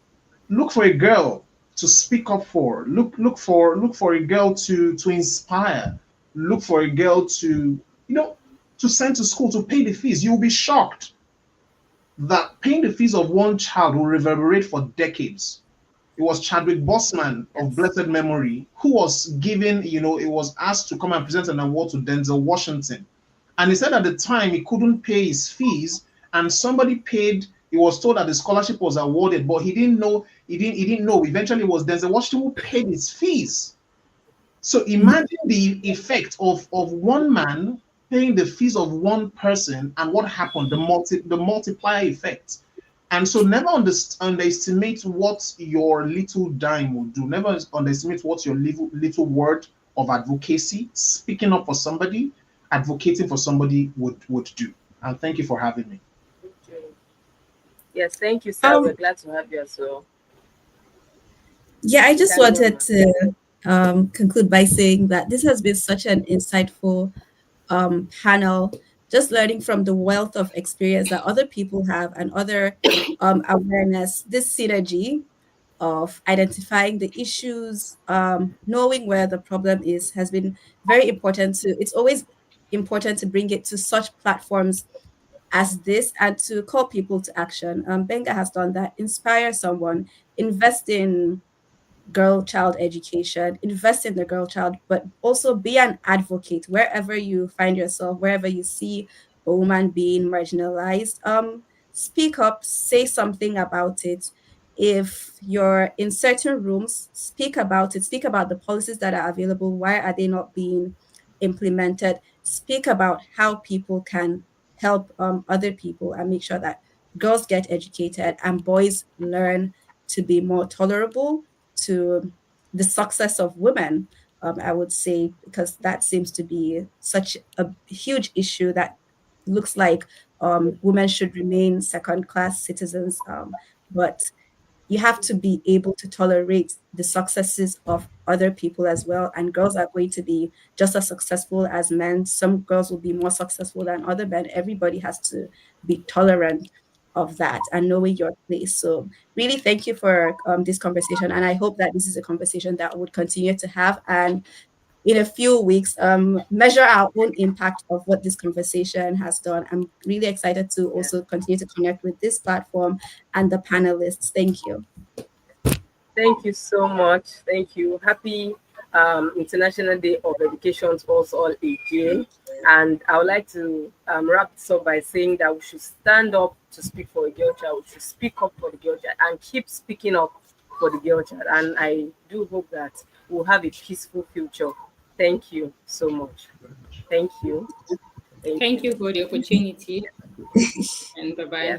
Speaker 3: Look for a girl to speak up for. Look for a girl to inspire. Look for a girl to to send to school, to pay the fees. You'll be shocked that paying the fees of one child will reverberate for decades. It was Chadwick Boseman of blessed memory who was given, it was asked to come and present an award to Denzel Washington. And he said at the time he couldn't pay his fees, and somebody paid. He was told that the scholarship was awarded, but he didn't know. He didn't know. Eventually, it was Denzel Washington who paid his fees. So imagine the effect of one man paying the fees of one person, and what happened, the multiplier effect. And so never underestimate what your little dime will do. Never underestimate what your little word of advocacy, speaking up for somebody, advocating for somebody would do. And thank you for having me.
Speaker 1: Yes, thank you, sir. We're glad to have you as well.
Speaker 4: Yeah, I just wanted to conclude by saying that this has been such an insightful panel, just learning from the wealth of experience that other people have and other awareness. This synergy of identifying the issues, knowing where the problem is, has been very important. It's always important to bring it to such platforms as this and to call people to action. Benga has done that. Inspire someone, invest in child education, invest in the girl child, but also be an advocate wherever you find yourself, wherever you see a woman being marginalized. Speak up, say something about it. If you're in certain rooms, speak about it, speak about the policies that are available. Why are they not being implemented? Speak about how people can help other people and make sure that girls get educated and boys learn to be more tolerable to the success of women, I would say, because that seems to be such a huge issue that looks like women should remain second class citizens. But you have to be able to tolerate the successes of other people as well. And girls are going to be just as successful as men. Some girls will be more successful than other men. Everybody has to be tolerant of that and knowing your place. So really thank you for this conversation. And I hope that this is a conversation that would continue to have. And in a few weeks, measure our own impact of what this conversation has done. I'm really excited to also continue to connect with this platform and the panelists. Thank you.
Speaker 1: Thank you so much. Thank you. Happy International Day of Education to us all again. And I would like to wrap this up by saying that we should stand up to speak for a girl child. We should speak up for the girl child and keep speaking up for the girl child. And I do hope that we'll have a peaceful future. Thank you so much. Thank you.
Speaker 2: Thank you for the opportunity. And bye-bye.
Speaker 1: Yeah,